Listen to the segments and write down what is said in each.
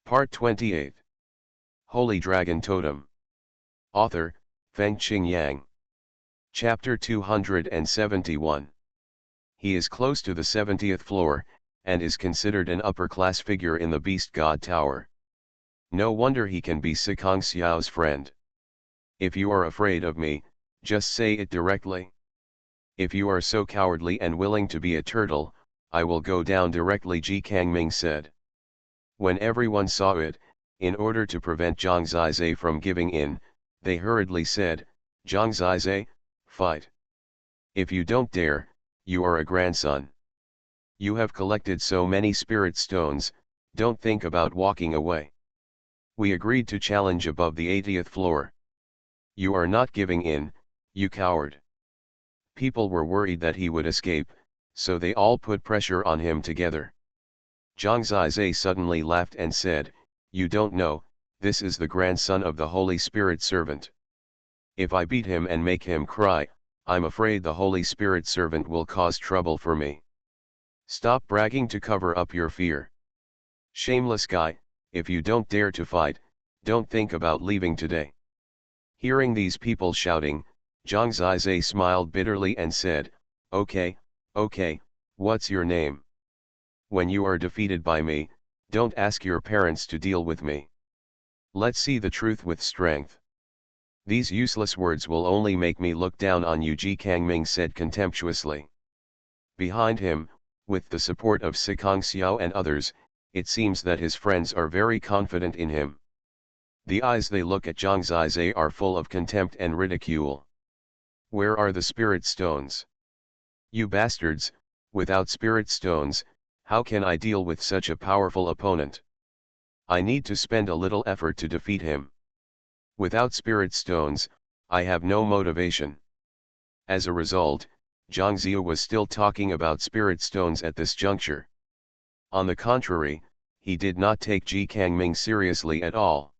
Part 28. Holy Dragon Totem. Author, Fengqing Yang. Chapter 271. He is close to the 70th floor, and is considered an upper-class figure in the Beast God Tower. No wonder he can be Sikong Xiao's friend. If you are afraid of me, just say it directly. If you are so cowardly and willing to be a turtle, I will go down directly, Ji Kangming said. When everyone saw it, in order to prevent Zhang Zizai from giving in, they hurriedly said, Zhang Zizai, fight. If you don't dare, you are a grandson. You have collected so many spirit stones, don't think about walking away. We agreed to challenge above the 80th floor. You are not giving in, you coward. People were worried that he would escape, so they all put pressure on him together. Zhang Zizai suddenly laughed and said, You don't know, this is the grandson of the Holy Spirit Servant. If I beat him and make him cry, I'm afraid the Holy Spirit Servant will cause trouble for me. Stop bragging to cover up your fear. Shameless guy, if you don't dare to fight, don't think about leaving today. Hearing these people shouting, Zhang Zizai smiled bitterly and said, Okay, what's your name? When you are defeated by me, don't ask your parents to deal with me. Let's see the truth with strength. These useless words will only make me look down on you, Ji Kangming said contemptuously. Behind him, with the support of Sikong Xiao and others, it seems that his friends are very confident in him. The eyes they look at Zhang Zizai are full of contempt and ridicule. Where are the spirit stones? You bastards, without spirit stones, how can I deal with such a powerful opponent? I need to spend a little effort to defeat him. Without spirit stones, I have no motivation. As a result, Zhang Ziyu was still talking about spirit stones at this juncture. On the contrary, he did not take Ji Kangming seriously at all.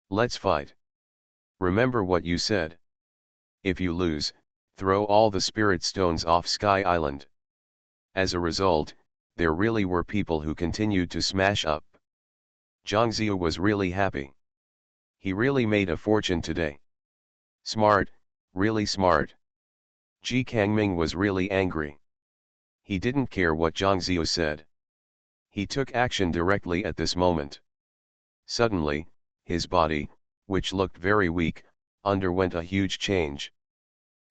Let's fight. Remember what you said. If you lose, throw all the spirit stones off Sky Island. As a result, there really were people who continued to smash up. Zhang Ziyu was really happy. He really made a fortune today. Smart, really smart. Ji Kangming was really angry. He didn't care what Zhang Ziyu said. He took action directly at this moment. Suddenly, his body, which looked very weak, underwent a huge change.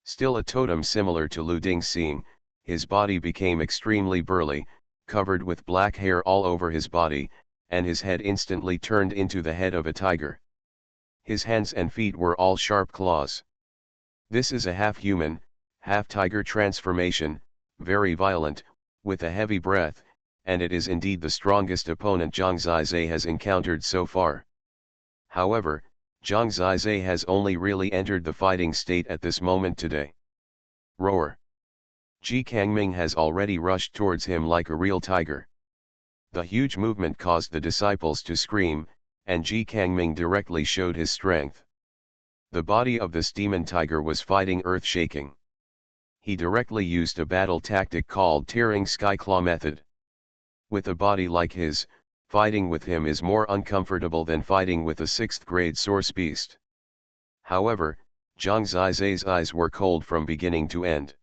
Still a totem similar to Lu Dingxing, his body became extremely burly, covered with black hair all over his body, and his head instantly turned into the head of a tiger. His hands and feet were all sharp claws. This is a half-human, half-tiger transformation, very violent, with a heavy breath, and it is indeed the strongest opponent Zhang Zizai has encountered so far. However, Zhang Zizai has only really entered the fighting state at this moment today. Roar! Ji Kangming has already rushed towards him like a real tiger. The huge movement caused the disciples to scream, and Ji Kangming directly showed his strength. The body of this demon tiger was fighting earth-shaking. He directly used a battle tactic called tearing sky claw method. With a body like his, fighting with him is more uncomfortable than fighting with a 6th-grade source beast. However, Zhang Zizai's eyes were cold from beginning to end.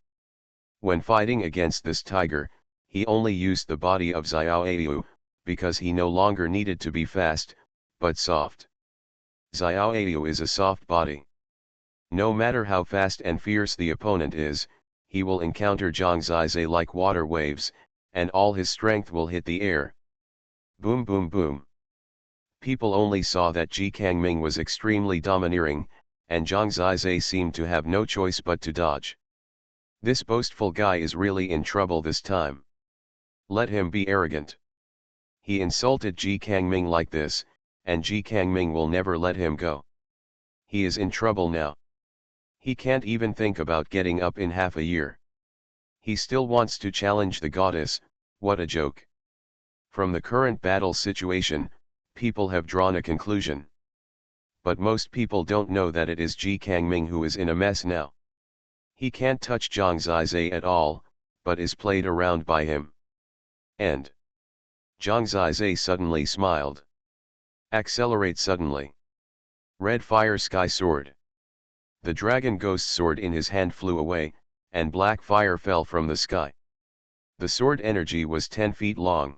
When fighting against this tiger, he only used the body of Xiaoyu, because he no longer needed to be fast, but soft. Xiaoyu is a soft body. No matter how fast and fierce the opponent is, he will encounter Zhang Zizai like water waves, and all his strength will hit the air. Boom boom boom. People only saw that Ji Kangming was extremely domineering, and Zhang Zizai seemed to have no choice but to dodge. This boastful guy is really in trouble this time. Let him be arrogant. He insulted Ji Kangming like this, and Ji Kangming will never let him go. He is in trouble now. He can't even think about getting up in half a year. He still wants to challenge the goddess, what a joke. From the current battle situation, people have drawn a conclusion. But most people don't know that it is Ji Kangming who is in a mess now. He can't touch Zhang Zizai at all, but is played around by him. End. Zhang Zizai suddenly smiled. Accelerate suddenly. Red fire sky sword. The dragon ghost sword in his hand flew away, and black fire fell from the sky. The sword energy was 10 feet long.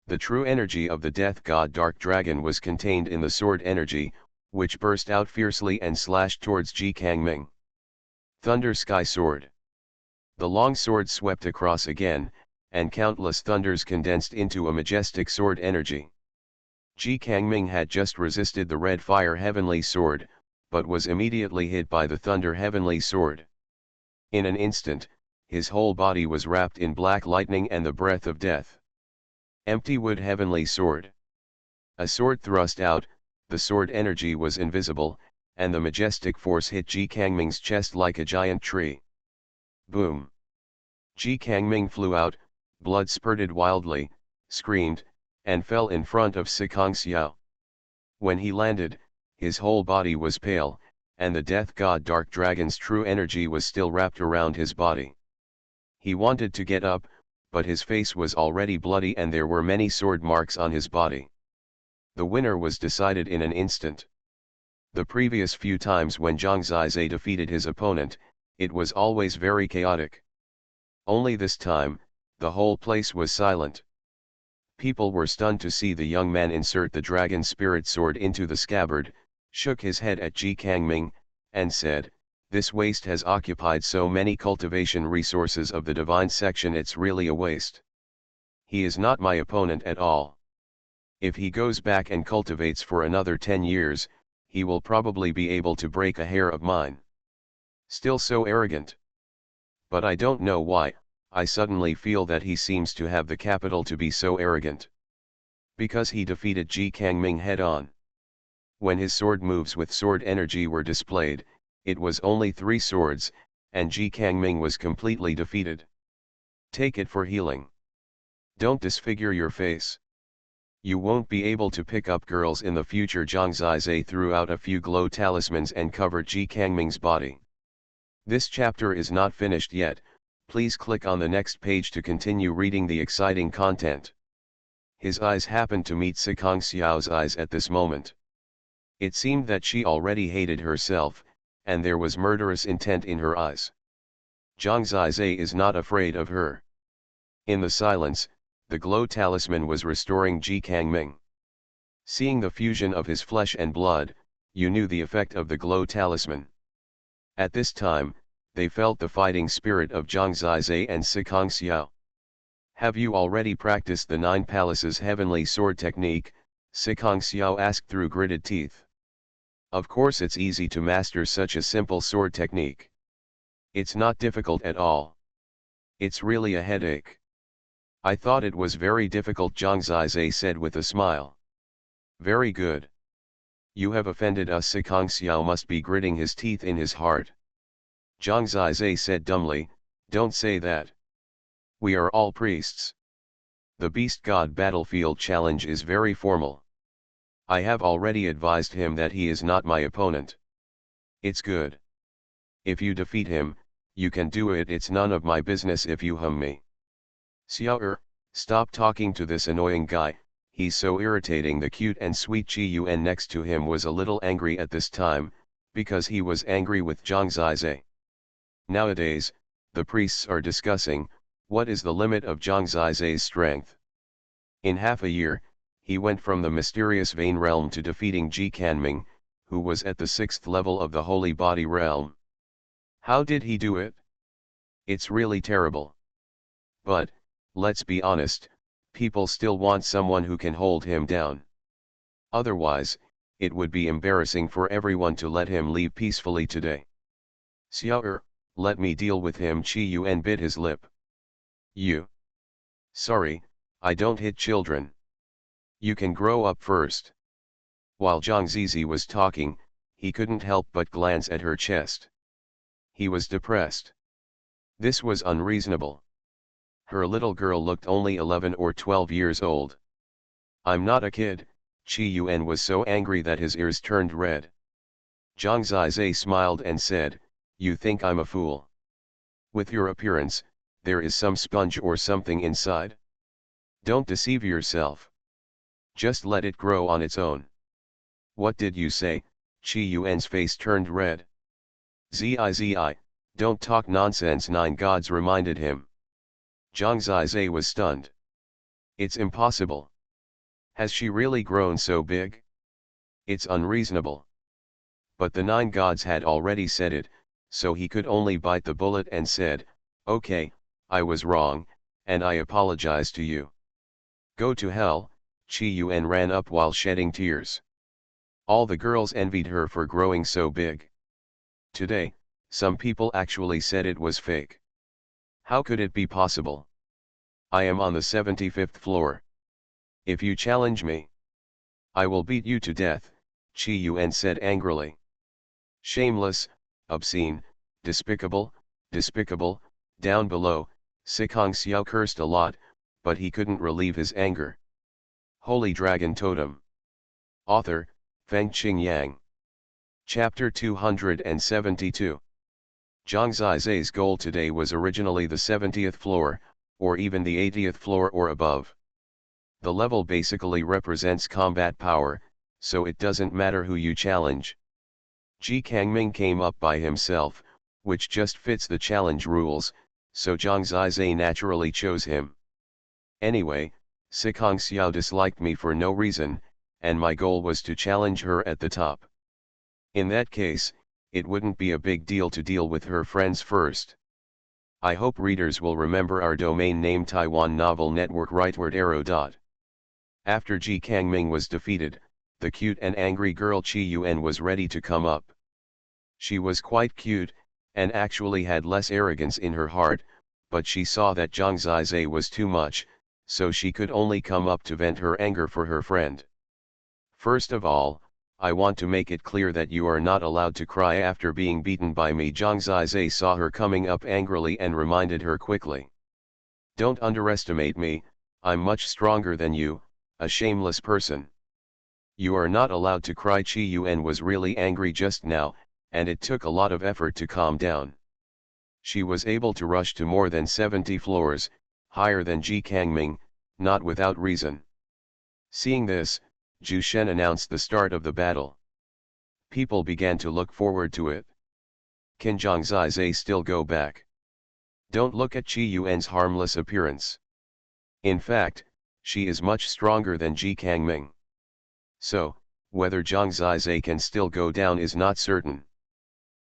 The true energy of the death god Dark Dragon was contained in the sword energy, which burst out fiercely and slashed towards Ji Kangming. Thunder Sky Sword. The long sword swept across again, and countless thunders condensed into a majestic sword energy. Ji Kangming had just resisted the red fire heavenly sword, but was immediately hit by the thunder heavenly sword. In an instant, his whole body was wrapped in black lightning and the breath of death. Empty wood heavenly sword. A sword thrust out, the sword energy was invisible, and the majestic force hit Ji Kangming's chest like a giant tree. Boom! Ji Kangming flew out, blood spurted wildly, screamed, and fell in front of Sikong Xiao. When he landed, his whole body was pale, and the death god Dark Dragon's true energy was still wrapped around his body. He wanted to get up, but his face was already bloody and there were many sword marks on his body. The winner was decided in an instant. The previous few times when Zhang Zizai defeated his opponent, it was always very chaotic. Only this time, the whole place was silent. People were stunned to see the young man insert the dragon spirit sword into the scabbard, shook his head at Ji Kangming, and said, "This waste has occupied so many cultivation resources of the divine section, it's really a waste. He is not my opponent at all. If he goes back and cultivates for another 10 years, he will probably be able to break a hair of mine. Still so arrogant. But I don't know why, I suddenly feel that he seems to have the capital to be so arrogant. Because he defeated Ji Kangming head-on. When his sword moves with sword energy were displayed, it was only 3 swords, and Ji Kangming was completely defeated. Take it for healing. Don't disfigure your face. You won't be able to pick up girls in the future." Zhang Zizai threw out a few glow talismans and covered Ji Kangming's body. This chapter is not finished yet, please click on the next page to continue reading the exciting content. His eyes happened to meet Sikong Xiao's eyes at this moment. It seemed that she already hated herself, and there was murderous intent in her eyes. Zhang Zizai is not afraid of her. In the silence, the glow talisman was restoring Ji Kangming. Seeing the fusion of his flesh and blood, you knew the effect of the glow talisman. At this time, they felt the fighting spirit of Zhang Zizai and Sikong Xiao. "Have you already practiced the 9 palaces heavenly sword technique?" Sikong Xiao asked through gritted teeth. "Of course it's easy to master such a simple sword technique. It's not difficult at all. It's really a headache." "I thought it was very difficult," Zhang Zizai said with a smile. "Very good. You have offended us." Sikong Xiao must be gritting his teeth in his heart. Zhang Zizai said dumbly, "Don't say that. We are all priests. The Beast God battlefield challenge is very formal. I have already advised him that he is not my opponent. It's good. If you defeat him, you can do it. It's none of my business if you hum me." "Xiao stop talking to this annoying guy, he's so irritating." The cute and sweet Qi Yuan next to him was a little angry at this time, because he was angry with Zhang Zizai. Nowadays, the priests are discussing, what is the limit of Zhang Zizai's strength? In half a year, he went from the mysterious Vein realm to defeating Ji Kangming, who was at the 6th level of the Holy Body realm. How did he do it? It's really terrible. But, let's be honest, people still want someone who can hold him down. Otherwise, it would be embarrassing for everyone to let him leave peacefully today. "Xiao let me deal with him." Qi Yuan bit his lip. "You? Sorry, I don't hit children. You can grow up first." While Zhang Zizi was talking, he couldn't help but glance at her chest. He was depressed. This was unreasonable. Her little girl looked only 11 or 12 years old. "I'm not a kid." Qi Yuan was so angry that his ears turned red. Zhang Zizai smiled and said, "You think I'm a fool? With your appearance, there is some sponge or something inside. Don't deceive yourself." Just let it grow on its own. What did you say? Qi Yuan's face turned red. Zi, don't talk nonsense, 9 gods reminded him. Zhang Zizai was stunned. It's impossible. Has she really grown so big? It's unreasonable. But the 9 gods had already said it, so he could only bite the bullet and said, okay, I was wrong, and I apologize to you. Go to hell. Qi Yuan ran up while shedding tears. All the girls envied her for growing so big. Today, some people actually said it was fake. How could it be possible? I am on the 75th floor. If you challenge me, I will beat you to death, Qi Yuan said angrily. Shameless, obscene, despicable, despicable. Down below, Sikong Xiao cursed a lot, but he couldn't relieve his anger. Holy Dragon Totem. Author, Fengqing Yang. Chapter 272. Zhang Zizai's goal today was originally the 70th floor, or even the 80th floor or above. The level basically represents combat power, so it doesn't matter who you challenge. Ji Kangming came up by himself, which just fits the challenge rules, so Zhang Zizai naturally chose him. Anyway, Sikong Xiao disliked me for no reason, and my goal was to challenge her at the top. In that case, it wouldn't be a big deal to deal with her friends first. I hope readers will remember our domain name Taiwan Novel Network rightward arrow. After Ji Kangming was defeated, the cute and angry girl Qi Yuan was ready to come up. She was quite cute, and actually had less arrogance in her heart, but she saw that Zhang Zizai was too much, so she could only come up to vent her anger for her friend. First of all, I want to make it clear that you are not allowed to cry after being beaten by me. Zhang Zizai saw her coming up angrily and reminded her quickly. Don't underestimate me, I'm much stronger than you, a shameless person. You are not allowed to cry. Qi Yuan was really angry just now, and it took a lot of effort to calm down. She was able to rush to more than 70 floors, higher than Ji Kangming, not without reason. Seeing this, Zhu Shen announced the start of the battle. People began to look forward to it. Can Zhang Zizai still go back? Don't look at Qi Yuan's harmless appearance. In fact, she is much stronger than Ji Kangming. So, whether Zhang Zizai can still go down is not certain.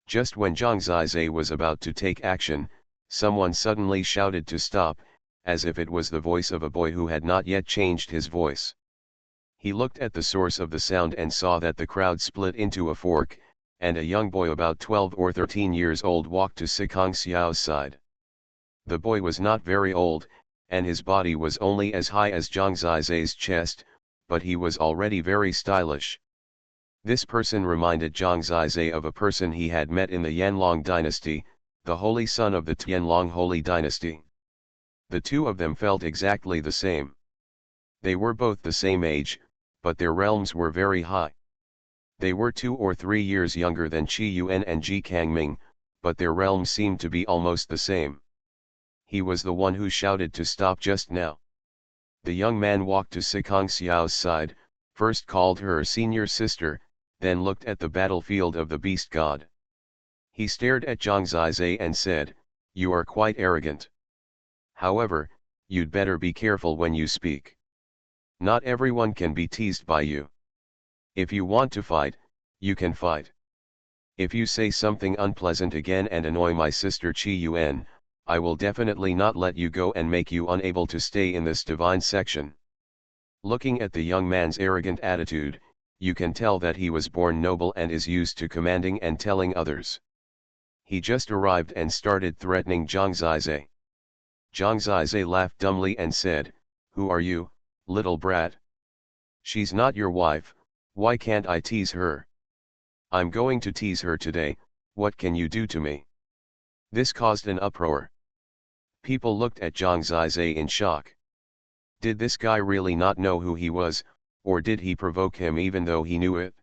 Just when Zhang Zizai was about to take action, someone suddenly shouted to stop, as if it was the voice of a boy who had not yet changed his voice. He looked at the source of the sound and saw that the crowd split into a fork, and a young boy about 12 or 13 years old walked to Sikong Xiao's side. The boy was not very old, and his body was only as high as Zhang Zizai's chest, but he was already very stylish. This person reminded Zhang Zizai of a person he had met in the Yanlong dynasty, the holy son of the Tianlong holy dynasty. The two of them felt exactly the same. They were both the same age, but their realms were very high. They were 2 or 3 years younger than Qi Yuan and Ji Kangming, but their realms seemed to be almost the same. He was the one who shouted to stop just now. The young man walked to Sikong Xiao's side, first called her senior sister, then looked at the battlefield of the beast god. He stared at Zhang Zizai and said, "You are quite arrogant. However, you'd better be careful when you speak. Not everyone can be teased by you. If you want to fight, you can fight. If you say something unpleasant again and annoy my sister Qi Yuan, I will definitely not let you go and make you unable to stay in this divine section." Looking at the young man's arrogant attitude, you can tell that he was born noble and is used to commanding and telling others. He just arrived and started threatening Zhang Zizai. Zhang Zizai laughed dumbly and said, "Who are you, little brat? She's not your wife, why can't I tease her? I'm going to tease her today, what can you do to me?" This caused an uproar. People looked at Zhang Zizai in shock. Did this guy really not know who he was, or did he provoke him even though he knew it?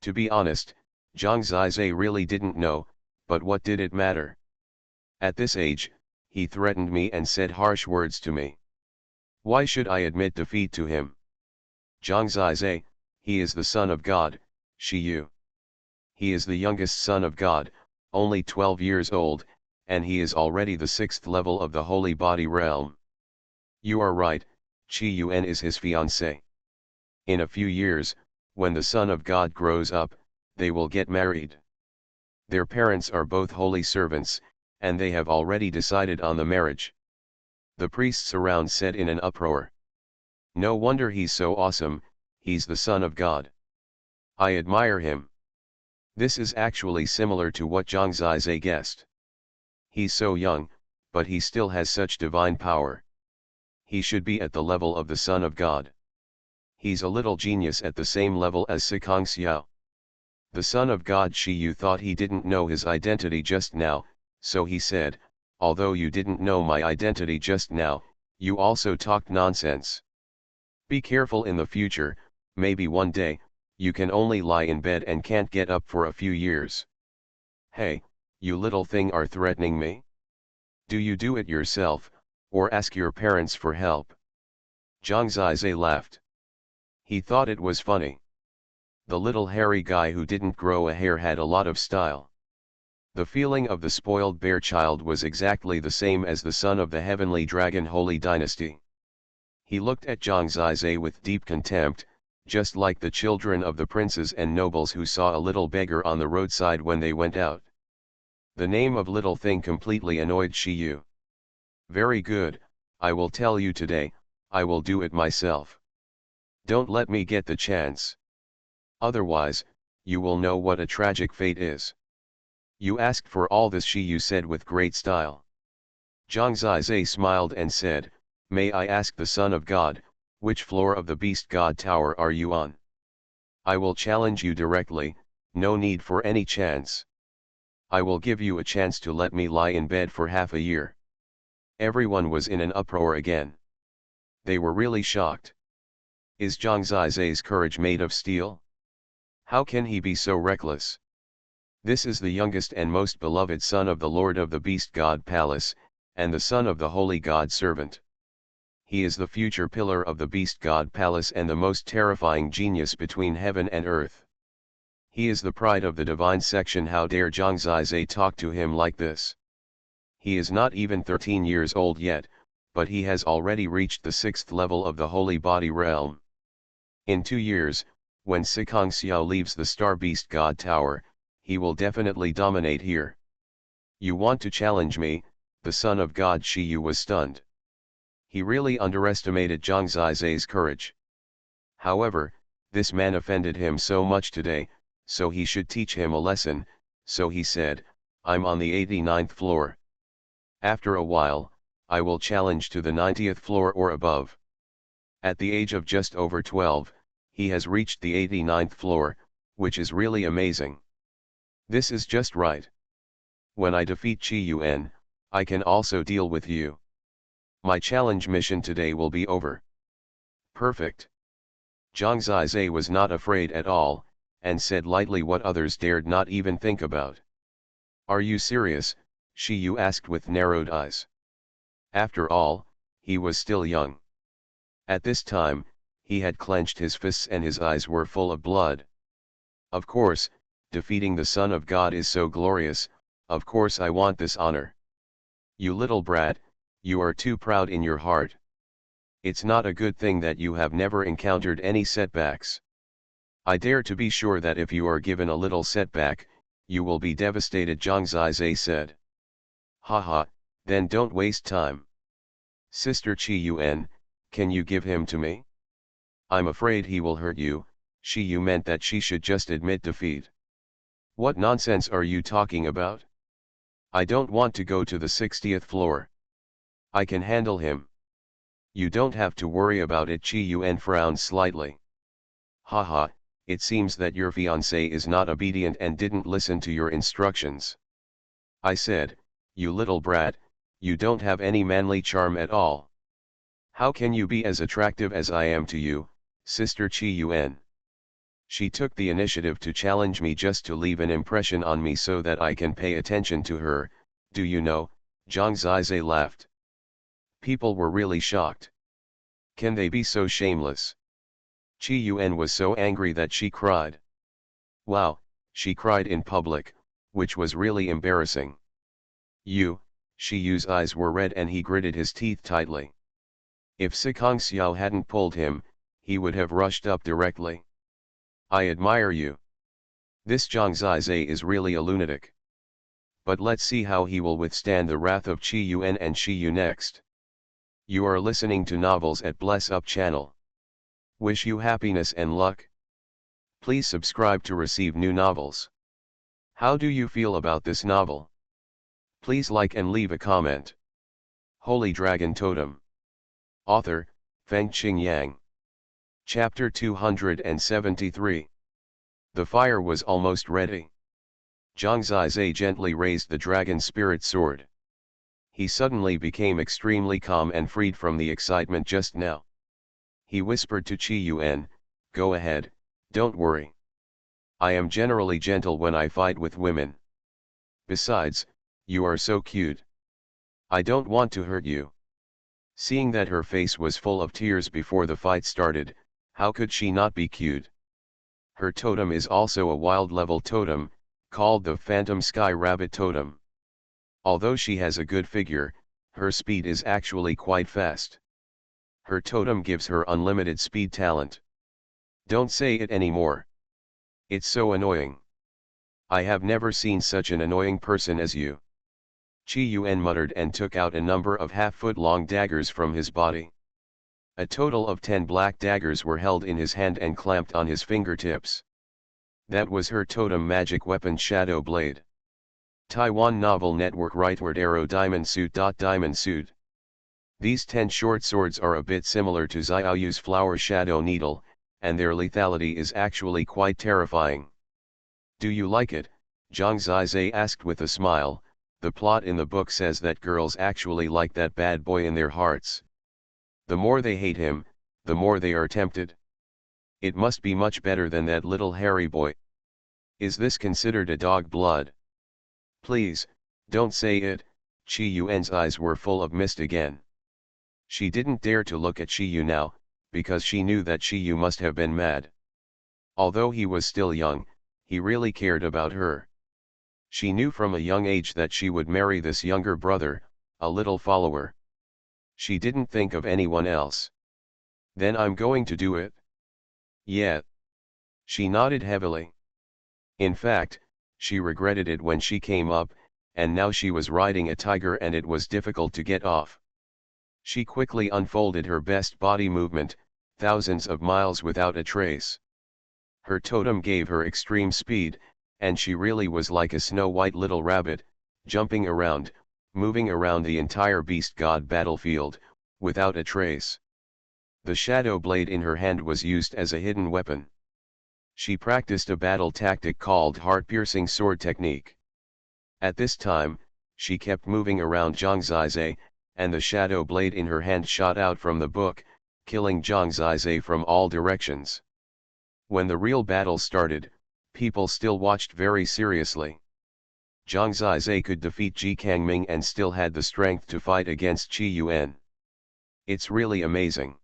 To be honest, Zhang Zizai really didn't know, but what did it matter? At this age, he threatened me and said harsh words to me. Why should I admit defeat to him? Zhang Zizai, he is the son of God, Shi Yu. He is the youngest son of God, only 12 years old, and he is already the 6th level of the holy body realm. You are right, Qi Yuan is his fiancée. In a few years, when the Son of God grows up, they will get married. Their parents are both holy servants, and they have already decided on the marriage. The priests around said in an uproar. No wonder he's so awesome, he's the Son of God. I admire him. This is actually similar to what Zhang Zizai guessed. He's so young, but he still has such divine power. He should be at the level of the Son of God. He's a little genius at the same level as Sikong Xiao. The Son of God Shi Yu thought he didn't know his identity just now, so he said, although you didn't know my identity just now, you also talked nonsense. Be careful in the future, maybe one day, you can only lie in bed and can't get up for a few years. Hey, you little thing, are threatening me? Do you do it yourself, or ask your parents for help? Zhang Zizai laughed. He thought it was funny. The little hairy guy who didn't grow a hair had a lot of style. The feeling of the spoiled bear child was exactly the same as the son of the heavenly dragon holy dynasty. He looked at Zhang Zizai with deep contempt, just like the children of the princes and nobles who saw a little beggar on the roadside when they went out. The name of little thing completely annoyed Shi Yu. Very good, I will tell you today, I will do it myself. Don't let me get the chance. Otherwise, you will know what a tragic fate is. You asked for all this, Shi Yu said with great style. Zhang Zizai smiled and said, may I ask the Son of God, which floor of the Beast God Tower are you on? I will challenge you directly, no need for any chance. I will give you a chance to let me lie in bed for half a year. Everyone was in an uproar again. They were really shocked. Is Zhang Zizai's courage made of steel? How can he be so reckless? This is the youngest and most beloved son of the Lord of the Beast God Palace, and the son of the Holy God Servant. He is the future pillar of the Beast God Palace and the most terrifying genius between heaven and earth. He is the pride of the divine section. How dare Zhang Zizai talk to him like this? He is not even 13 years old yet, but he has already reached the 6th level of the holy body realm. In 2 years, when Sikong Xiao leaves the Star Beast God Tower, he will definitely dominate here. You want to challenge me? The Son of God Shi Yu was stunned. He really underestimated Zhang Zizai's courage. However, this man offended him so much today, so he should teach him a lesson, so he said, I'm on the 89th floor. After a while, I will challenge to the 90th floor or above. At the age of just over 12, he has reached the 89th floor, which is really amazing. This is just right. When I defeat Qi Yuan, I can also deal with you. My challenge mission today will be over. Perfect. Zhang Zizai was not afraid at all, and said lightly what others dared not even think about. Are you serious? Shi Yu asked with narrowed eyes. After all, he was still young. At this time, he had clenched his fists and his eyes were full of blood. Of course, defeating the Son of God is so glorious, of course I want this honor. You little brat, you are too proud in your heart. It's not a good thing that you have never encountered any setbacks. I dare to be sure that if you are given a little setback, you will be devastated, Zhang Zizai said. Haha, then don't waste time. Sister Qi Yuan, can you give him to me? I'm afraid he will hurt you. Shi Yu meant that she should just admit defeat. What nonsense are you talking about? I don't want to go to the 60th floor. I can handle him. You don't have to worry about it. Qi Yuan frowned slightly. Haha, it seems that your fiancé is not obedient and didn't listen to your instructions. I said, you little brat, you don't have any manly charm at all. How can you be as attractive as I am to you, Sister Qi Yuan? She took the initiative to challenge me just to leave an impression on me so that I can pay attention to her, do you know? Zhang Zizai laughed. People were really shocked. Can they be so shameless? Qi Yuan was so angry that she cried. Wow, she cried in public, which was really embarrassing. Qi Yu's eyes were red and he gritted his teeth tightly. If Sikong Xiao hadn't pulled him, he would have rushed up directly. I admire you. This Zhang Zizai is really a lunatic. But let's see how he will withstand the wrath of Qi Yuan and Qi Yu next. You are listening to Novels at Bless Up channel. Wish you happiness and luck. Please subscribe to receive new novels. How do you feel about this novel? Please like and leave a comment. Holy Dragon Totem. Author, Fengqing Yang. Chapter 273. The fire was almost ready. Zhang Zizai gently raised the dragon spirit sword. He suddenly became extremely calm and freed from the excitement just now. He whispered to Qi Yuan, "Go ahead, don't worry. I am generally gentle when I fight with women. Besides, you are so cute. I don't want to hurt you." Seeing that her face was full of tears before the fight started, how could she not be cute? Her totem is also a wild level totem, called the Phantom Sky Rabbit Totem. Although she has a good figure, her speed is actually quite fast. Her totem gives her unlimited speed talent. Don't say it anymore. It's so annoying. I have never seen such an annoying person as you. Qi Yuan muttered and took out a number of half-foot-long daggers from his body. A total of 10 black daggers were held in his hand and clamped on his fingertips. That was her totem magic weapon Shadow Blade. Taiwan Novel Network Rightward Arrow Diamond Suit. These 10 short swords are a bit similar to Xiaoyu's Flower Shadow Needle, and their lethality is actually quite terrifying. Do you like it? Zhang Zizai asked with a smile. The plot in the book says that girls actually like that bad boy in their hearts. The more they hate him, the more they are tempted. It must be much better than that little hairy boy. Is this considered a dog blood? Please, don't say it. Qi Yuan's eyes were full of mist again. She didn't dare to look at Qi Yu now, because she knew that Qi Yu must have been mad. Although he was still young, he really cared about her. She knew from a young age that she would marry this younger brother, a little follower. She didn't think of anyone else. Then I'm going to do it. Yeah. She nodded heavily. In fact, she regretted it when she came up, and now she was riding a tiger and it was difficult to get off. She quickly unfolded her best body movement, thousands of miles without a trace. Her totem gave her extreme speed, and she really was like a snow-white little rabbit, jumping around, moving around the entire beast god battlefield, without a trace. The shadow blade in her hand was used as a hidden weapon. She practiced a battle tactic called heart-piercing sword technique. At this time, she kept moving around Zhang Zizai, and the shadow blade in her hand shot out from the book, killing Zhang Zizai from all directions. When the real battle started, people still watched very seriously. Zhang Zizai could defeat Ji Kangming and still had the strength to fight against Qi Yuan. It's really amazing.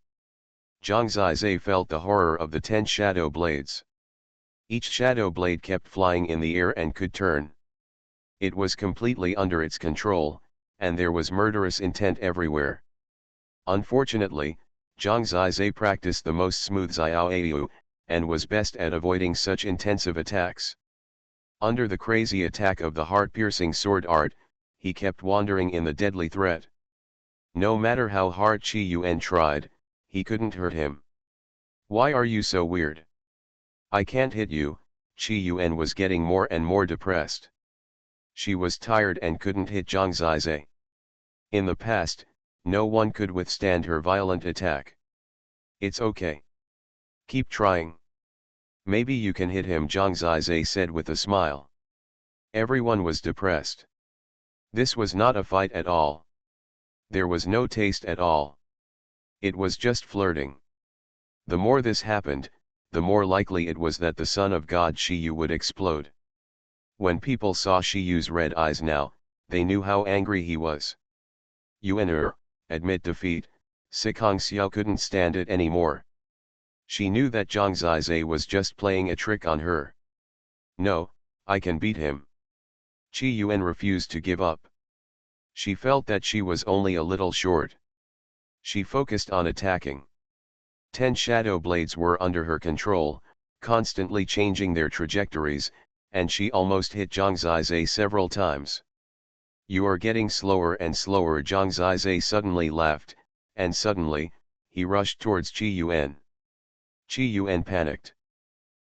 Zhang Zizai felt the horror of the 10 shadow blades. Each shadow blade kept flying in the air and could turn. It was completely under its control, and there was murderous intent everywhere. Unfortunately, Zhang Zizai practiced the most smooth Xiaoyu, and was best at avoiding such intensive attacks. Under the crazy attack of the heart-piercing sword art, he kept wandering in the deadly threat. No matter how hard Qi Yuan tried, he couldn't hurt him. Why are you so weird? I can't hit you. Qi Yuan was getting more and more depressed. She was tired and couldn't hit Zhang Zizai. In the past, no one could withstand her violent attack. It's okay. Keep trying. Maybe you can hit him, Zhang Zizai said with a smile. Everyone was depressed. This was not a fight at all. There was no taste at all. It was just flirting. The more this happened, the more likely it was that the son of God Shi Yu would explode. When people saw Shi Yu's red eyes now, they knew how angry he was. Yuan admit defeat. Sikong Xiao couldn't stand it anymore. She knew that Zhang Zizai was just playing a trick on her. No, I can beat him. Qi Yuan refused to give up. She felt that she was only a little short. She focused on attacking. 10 shadow blades were under her control, constantly changing their trajectories, and she almost hit Zhang Zizai several times. You are getting slower and slower. Zhang Zizai suddenly laughed, and suddenly, he rushed towards Qi Yuan. Qi Yuan panicked.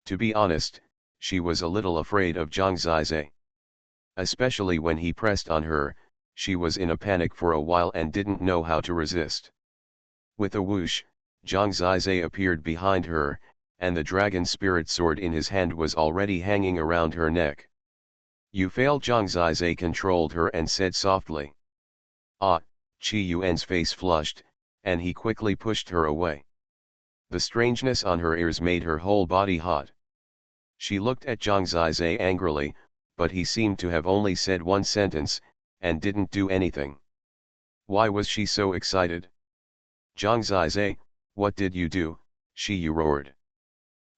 To be honest, she was a little afraid of Zhang Zizai. Especially when he pressed on her, she was in a panic for a while and didn't know how to resist. With a whoosh, Zhang Zizai appeared behind her, and the dragon spirit sword in his hand was already hanging around her neck. You failed. Zhang Zizai controlled her and said softly. Ah, Qi Yuan's face flushed, and he quickly pushed her away. The strangeness on her ears made her whole body hot. She looked at Zhang Zizai angrily, but he seemed to have only said one sentence, and didn't do anything. Why was she so excited? Zhang Zizai, what did you do? Qi Yu roared.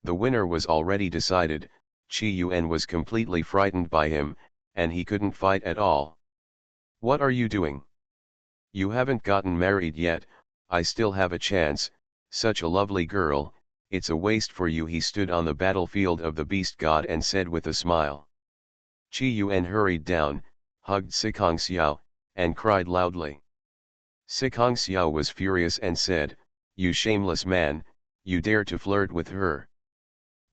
The winner was already decided. Qi Yuan was completely frightened by him, and he couldn't fight at all. What are you doing? You haven't gotten married yet. I still have a chance. Such a lovely girl, it's a waste for you. He stood on the battlefield of the beast god and said with a smile. Qi Yuan hurried down, hugged Sikong Xiao, and cried loudly. Sikong Xiao was furious and said, You shameless man, you dare to flirt with her.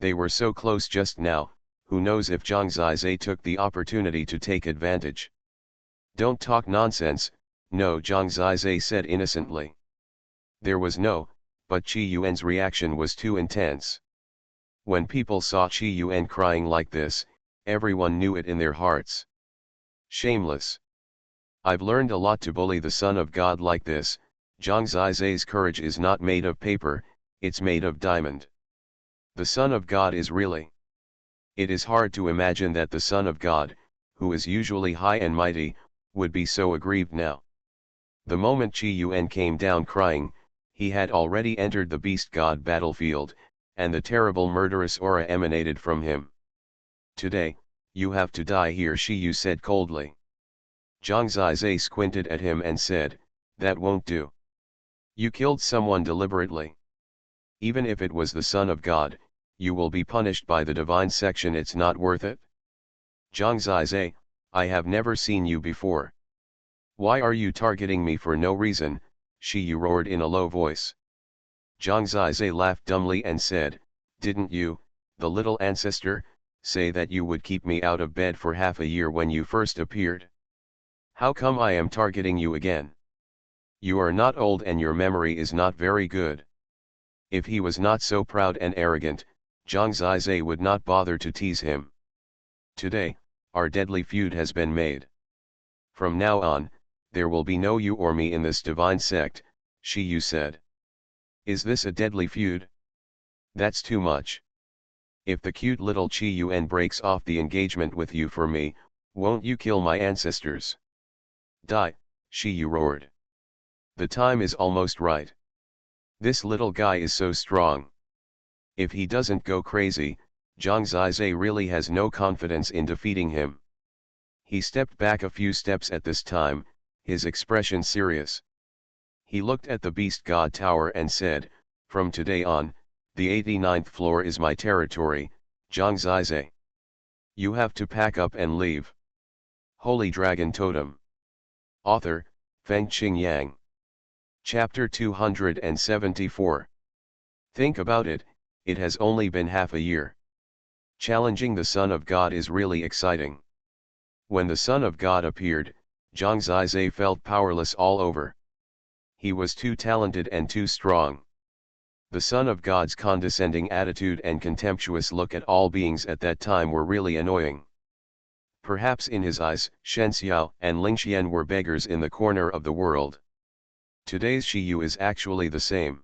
They were so close just now, who knows if Zhang Zizai took the opportunity to take advantage. Don't talk nonsense. No, Zhang Zizai said innocently. There was no, but Qi Yuan's reaction was too intense. When people saw Qi Yuan crying like this, everyone knew it in their hearts. Shameless. I've learned a lot to bully the son of God like this. Zhang Zizai's courage is not made of paper, it's made of diamond. The son of God is really. It is hard to imagine that the son of God, who is usually high and mighty, would be so aggrieved now. The moment Qi Yuan came down crying, he had already entered the beast god battlefield, and the terrible murderous aura emanated from him. Today, you have to die here, Qi Yu said coldly. Zhang Zizai squinted at him and said, That won't do. You killed someone deliberately. Even if it was the son of God, you will be punished by the divine section. It's not worth it. Zhang Zizai, I have never seen you before. Why are you targeting me for no reason? Qi Yu roared in a low voice. Zhang Zizai laughed dumbly and said, Didn't you, the little ancestor, say that you would keep me out of bed for half a year when you first appeared? How come I am targeting you again? You are not old and your memory is not very good. If he was not so proud and arrogant, Zhang Zizai would not bother to tease him. Today, our deadly feud has been made. From now on, there will be no you or me in this divine sect, Qi Yu said. Is this a deadly feud? That's too much. If the cute little Qi Yuan breaks off the engagement with you for me, won't you kill my ancestors? Die, Qi Yu roared. The time is almost right. This little guy is so strong. If he doesn't go crazy, Zhang Zizai really has no confidence in defeating him. He stepped back a few steps at this time, his expression serious. He looked at the beast god tower and said, From today on, the 89th floor is my territory, Zhang Zizai. You have to pack up and leave. Holy Dragon Totem. Author, Fengqing Yang. Chapter 274. Think about it, it has only been half a year. Challenging the Son of God is really exciting. When the Son of God appeared, Zhang Zizai felt powerless all over. He was too talented and too strong. The Son of God's condescending attitude and contemptuous look at all beings at that time were really annoying. Perhaps in his eyes, Shen Xiao and Ling Xian were beggars in the corner of the world. Today's Qi Yu is actually the same.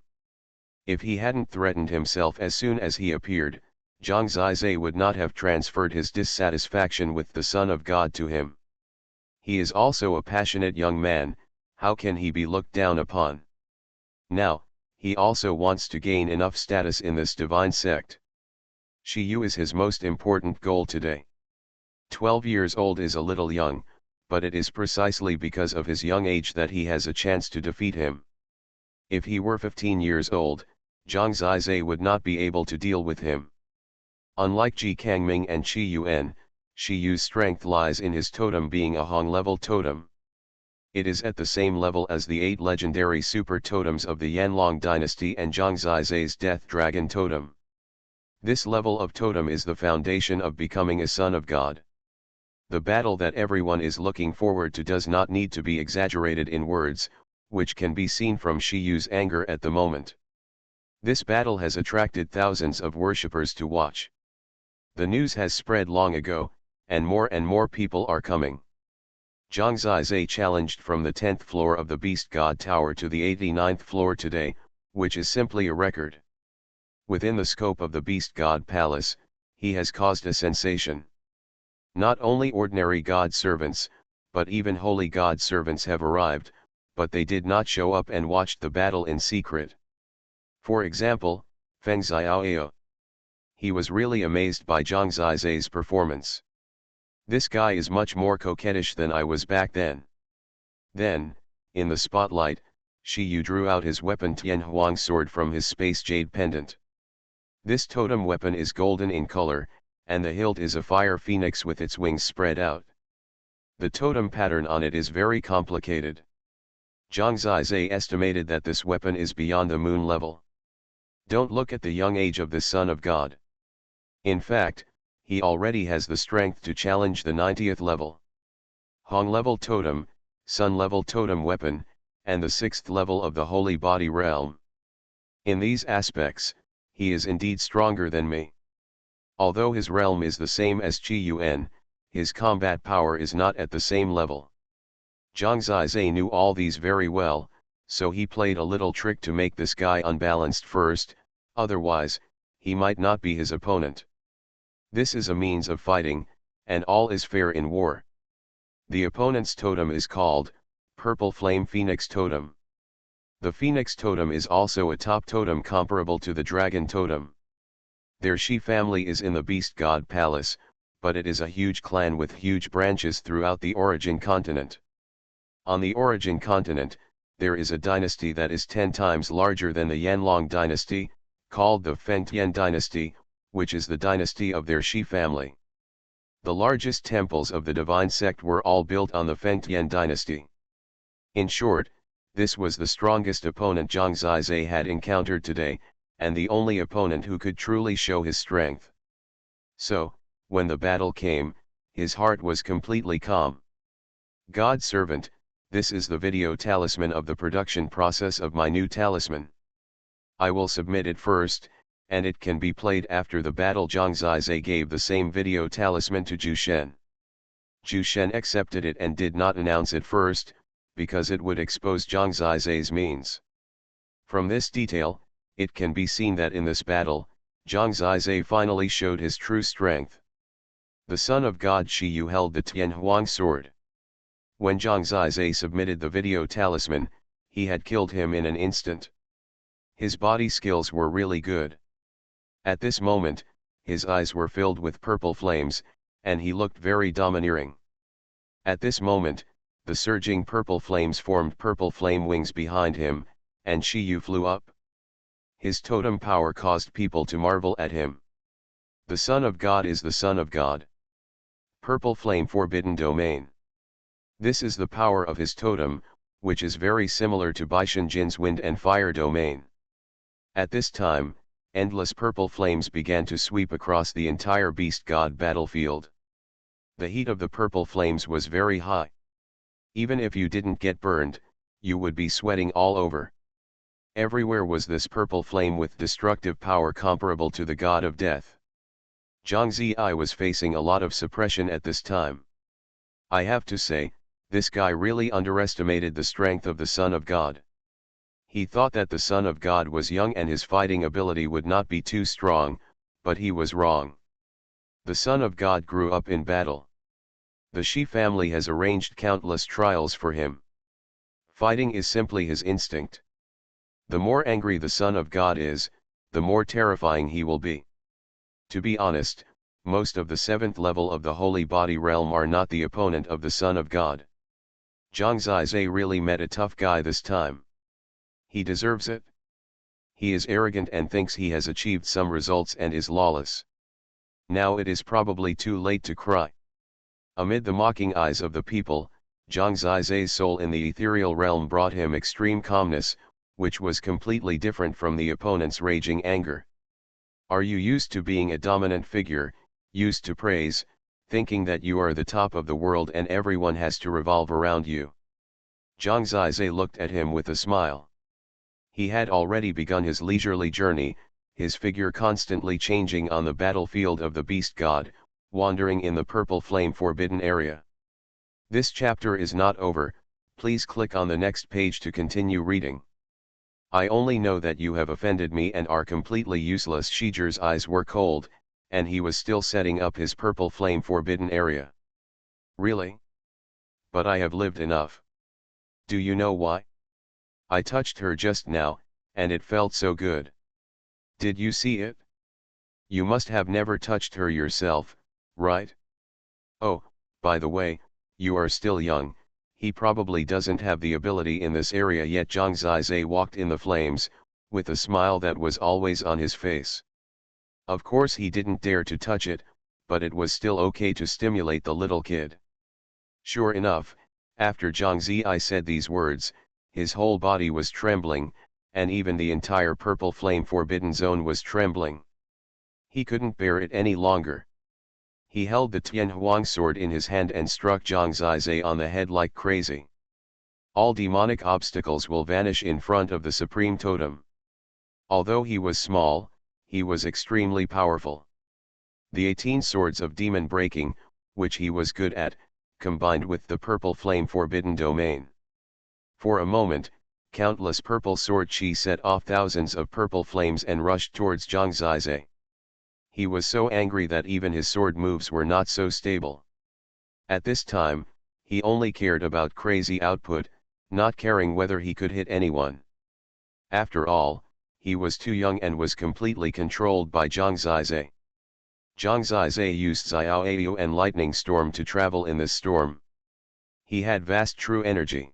If he hadn't threatened himself as soon as he appeared, Zhang Zizai would not have transferred his dissatisfaction with the Son of God to him. He is also a passionate young man, how can he be looked down upon? Now, he also wants to gain enough status in this divine sect. Shiyu is his most important goal today. 12 years old is a little young, but it is precisely because of his young age that he has a chance to defeat him. If he were 15 years old, Zhang Zizai would not be able to deal with him. Unlike Ji Kangming and Qi Yuan, Shiyu's strength lies in his totem being a Hong-level totem. It is at the same level as the 8 legendary super totems of the Yanlong dynasty and Zhang Zizai's Death Dragon totem. This level of totem is the foundation of becoming a son of God. The battle that everyone is looking forward to does not need to be exaggerated in words, which can be seen from Shiyu's anger at the moment. This battle has attracted thousands of worshippers to watch. The news has spread long ago, and more people are coming. Zhang Zizai challenged from the 10th floor of the Beast God Tower to the 89th floor today, which is simply a record. Within the scope of the Beast God Palace, he has caused a sensation. Not only ordinary God servants, but even holy God servants have arrived, but they did not show up and watched the battle in secret. For example, Feng Xiaoyao. He was really amazed by Zhang Zizai's performance. This guy is much more coquettish than I was back then. Then, in the spotlight, Shiyu drew out his weapon Tianhuang sword from his space jade pendant. This totem weapon is golden in color, and the hilt is a fire phoenix with its wings spread out. The totem pattern on it is very complicated. Zhang Zizai estimated that this weapon is beyond the moon level. Don't look at the young age of this son of God. In fact, he already has the strength to challenge the 90th level. Hong level totem, sun level totem weapon, and the 6th level of the holy body realm. In these aspects, he is indeed stronger than me. Although his realm is the same as Qi Yuan, his combat power is not at the same level. Zhang Zizai knew all these very well, so he played a little trick to make this guy unbalanced first, otherwise, he might not be his opponent. This is a means of fighting, and all is fair in war. The opponent's totem is called Purple Flame Phoenix Totem. The Phoenix Totem is also a top totem comparable to the Dragon Totem. Their Shi family is in the Beast God Palace, but it is a huge clan with huge branches throughout the Origin continent. On the Origin continent, there is a dynasty that is 10 times larger than the Yanlong dynasty, called the Fengtian dynasty, which is the dynasty of their Shi family. The largest temples of the divine sect were all built on the Fengtian dynasty. In short, this was the strongest opponent Zhang Zizai had encountered today, and the only opponent who could truly show his strength. So, when the battle came, his heart was completely calm. God servant, this is the video talisman of the production process of my new talisman. I will submit it first, and it can be played after the battle. Zhang Zizai gave the same video talisman to Zhu Shen. Zhu Shen accepted it and did not announce it first, because it would expose Zhang Zizai's means. From this detail, it can be seen that in this battle, Zhang Zizai finally showed his true strength. The son of God Shiyu held the Tianhuang sword. When Zhang Zizai submitted the video talisman, he had killed him in an instant. His body skills were really good. At this moment, his eyes were filled with purple flames, and he looked very domineering. At this moment, the surging purple flames formed purple flame wings behind him, and Shiyu flew up. His totem power caused people to marvel at him. The Son of God is the Son of God. Purple flame forbidden domain. This is the power of his totem, which is very similar to Baishan Jin's wind and fire domain. At this time, endless purple flames began to sweep across the entire Beast God battlefield. The heat of the purple flames was very high. Even if you didn't get burned, you would be sweating all over. Everywhere was this purple flame with destructive power comparable to the god of death. Zhang Zizai was facing a lot of suppression at this time. I have to say, this guy really underestimated the strength of the Son of God. He thought that the Son of God was young and his fighting ability would not be too strong, but he was wrong. The Son of God grew up in battle. The Shi family has arranged countless trials for him. Fighting is simply his instinct. The more angry the Son of God is, the more terrifying he will be. To be honest, most of the 7th level of the Holy Body realm are not the opponent of the Son of God. Zhang Zizhe really met a tough guy this time. He deserves it. He is arrogant and thinks he has achieved some results and is lawless. Now it is probably too late to cry. Amid the mocking eyes of the people, Zhang Zizhe's soul in the ethereal realm brought him extreme calmness, which was completely different from the opponent's raging anger. Are you used to being a dominant figure, used to praise, thinking that you are the top of the world and everyone has to revolve around you? Zhang Zizhe looked at him with a smile. He had already begun his leisurely journey, his figure constantly changing on the battlefield of the beast god, wandering in the purple flame forbidden area. This chapter is not over, please click on the next page to continue reading. I only know that you have offended me and are completely useless. Shiger's eyes were cold, and he was still setting up his purple flame forbidden area. Really? But I have lived enough. Do you know why? I touched her just now, and it felt so good. Did you see it? You must have never touched her yourself, right? Oh, by the way, you are still young, he probably doesn't have the ability in this area yet. Zhang Zizhe walked in the flames, with a smile that was always on his face. Of course he didn't dare to touch it, but it was still okay to stimulate the little kid. Sure enough, after Zhang Zizhe said these words, his whole body was trembling, and even the entire purple flame forbidden zone was trembling. He couldn't bear it any longer. He held the Tianhuang sword in his hand and struck Zhang Zizhe on the head like crazy. All demonic obstacles will vanish in front of the supreme totem. Although he was small, he was extremely powerful. The 18 swords of demon breaking, which he was good at, combined with the purple flame forbidden domain. For a moment, countless purple sword chi set off thousands of purple flames and rushed towards Zhang Zizhe. He was so angry that even his sword moves were not so stable. At this time, he only cared about crazy output, not caring whether he could hit anyone. After all, he was too young and was completely controlled by Zhang Zizhe. Zhang Zizhe used Xiao and Lightning Storm to travel in this storm. He had vast true energy.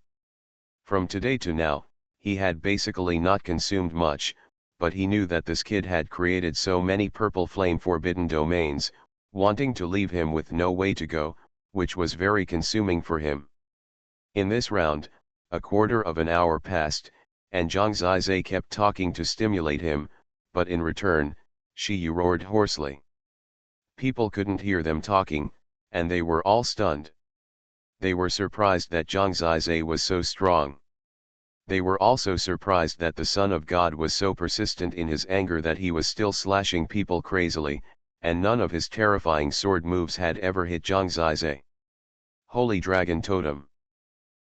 From today to now, he had basically not consumed much, but he knew that this kid had created so many purple flame forbidden domains, wanting to leave him with no way to go, which was very consuming for him. In this round, a quarter of an hour passed, and Zhang Zizhe kept talking to stimulate him, but in return, she roared hoarsely. People couldn't hear them talking, and they were all stunned. They were surprised that Zhang Zizhe was so strong. They were also surprised that the Son of God was so persistent in his anger that he was still slashing people crazily, and none of his terrifying sword moves had ever hit Zhang Zizhe. Holy Dragon Totem.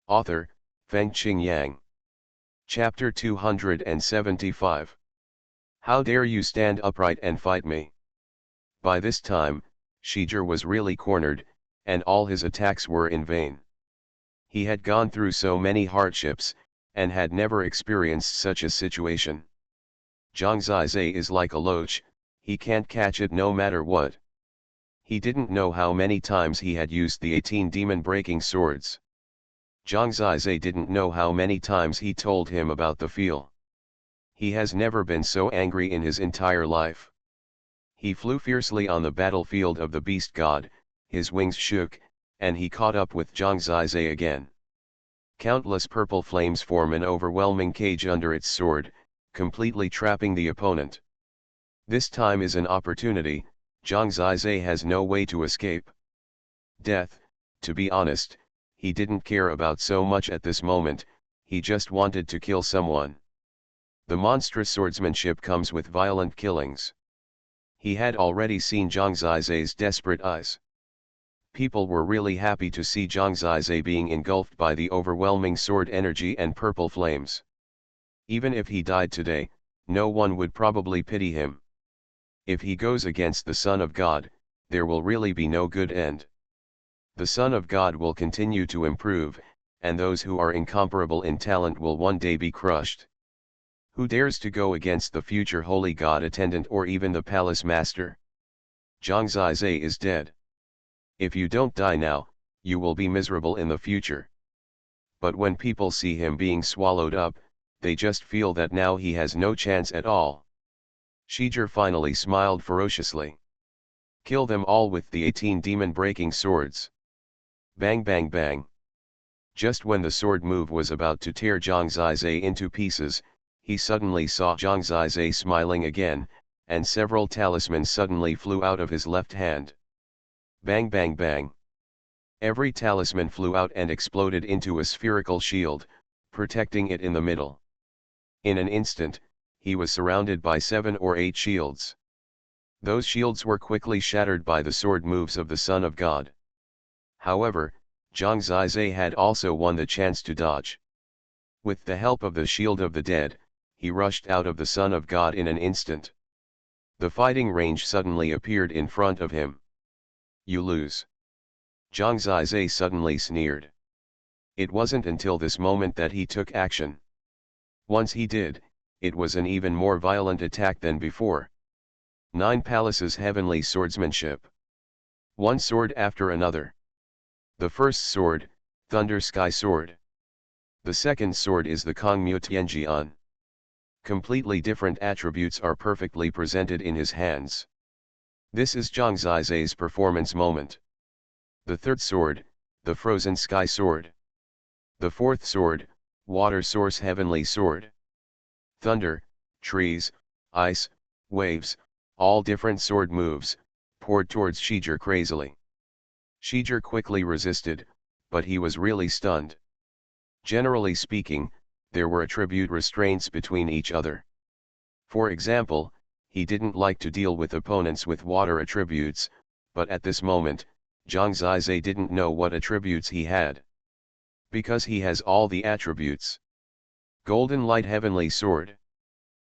Author, Fengqing Yang. Chapter 275. How dare you stand upright and fight me? By this time, Shiger was really cornered, and all his attacks were in vain. He had gone through so many hardships, and had never experienced such a situation. Zhang Zizhe is like a loach, he can't catch it no matter what. He didn't know how many times he had used the 18 demon-breaking swords. Zhang Zizhe didn't know how many times he told him about the feel. He has never been so angry in his entire life. He flew fiercely on the battlefield of the beast god, his wings shook, and he caught up with Zhang Zizhe again. Countless purple flames form an overwhelming cage under its sword, completely trapping the opponent. This time is an opportunity, Zhang Zizhe has no way to escape. Death, to be honest, he didn't care about so much at this moment, he just wanted to kill someone. The monstrous swordsmanship comes with violent killings. He had already seen Zhang Zizhe's desperate eyes. People were really happy to see Zhang Zizhe being engulfed by the overwhelming sword energy and purple flames. Even if he died today, no one would probably pity him. If he goes against the Son of God, there will really be no good end. The Son of God will continue to improve, and those who are incomparable in talent will one day be crushed. Who dares to go against the future holy god attendant or even the palace master? Zhang Zizai is dead. If you don't die now, you will be miserable in the future. But when people see him being swallowed up, they just feel that now he has no chance at all. Shijie finally smiled ferociously. Kill them all with the 18 demon-breaking swords. Bang bang bang. Just when the sword move was about to tear Zhang Zizai into pieces, he suddenly saw Zhang Zizai smiling again, and several talismans suddenly flew out of his left hand. Bang bang bang. Every talisman flew out and exploded into a spherical shield, protecting it in the middle. In an instant, he was surrounded by 7 or 8 shields. Those shields were quickly shattered by the sword moves of the Son of God. However, Zhang Zizai had also won the chance to dodge. With the help of the Shield of the Dead, he rushed out of the Son of God in an instant. The fighting range suddenly appeared in front of him. You lose. Zhang Zizai suddenly sneered. It wasn't until this moment that he took action. Once he did, it was an even more violent attack than before. 9 palaces heavenly swordsmanship. One sword after another. The first sword, Thunder Sky Sword. The second sword is the Kongmu Tianjian. Completely different attributes are perfectly presented in his hands. This is Zhang Zizai's performance moment. The third sword, the Frozen Sky Sword. The fourth sword, Water Source Heavenly Sword. Thunder, trees, ice, waves, all different sword moves, poured towards Shijie crazily. Shijie quickly resisted, but he was really stunned. Generally speaking, there were attribute restraints between each other. For example, he didn't like to deal with opponents with water attributes, but at this moment, Zhang Zizai didn't know what attributes he had. Because he has all the attributes. Golden Light Heavenly Sword.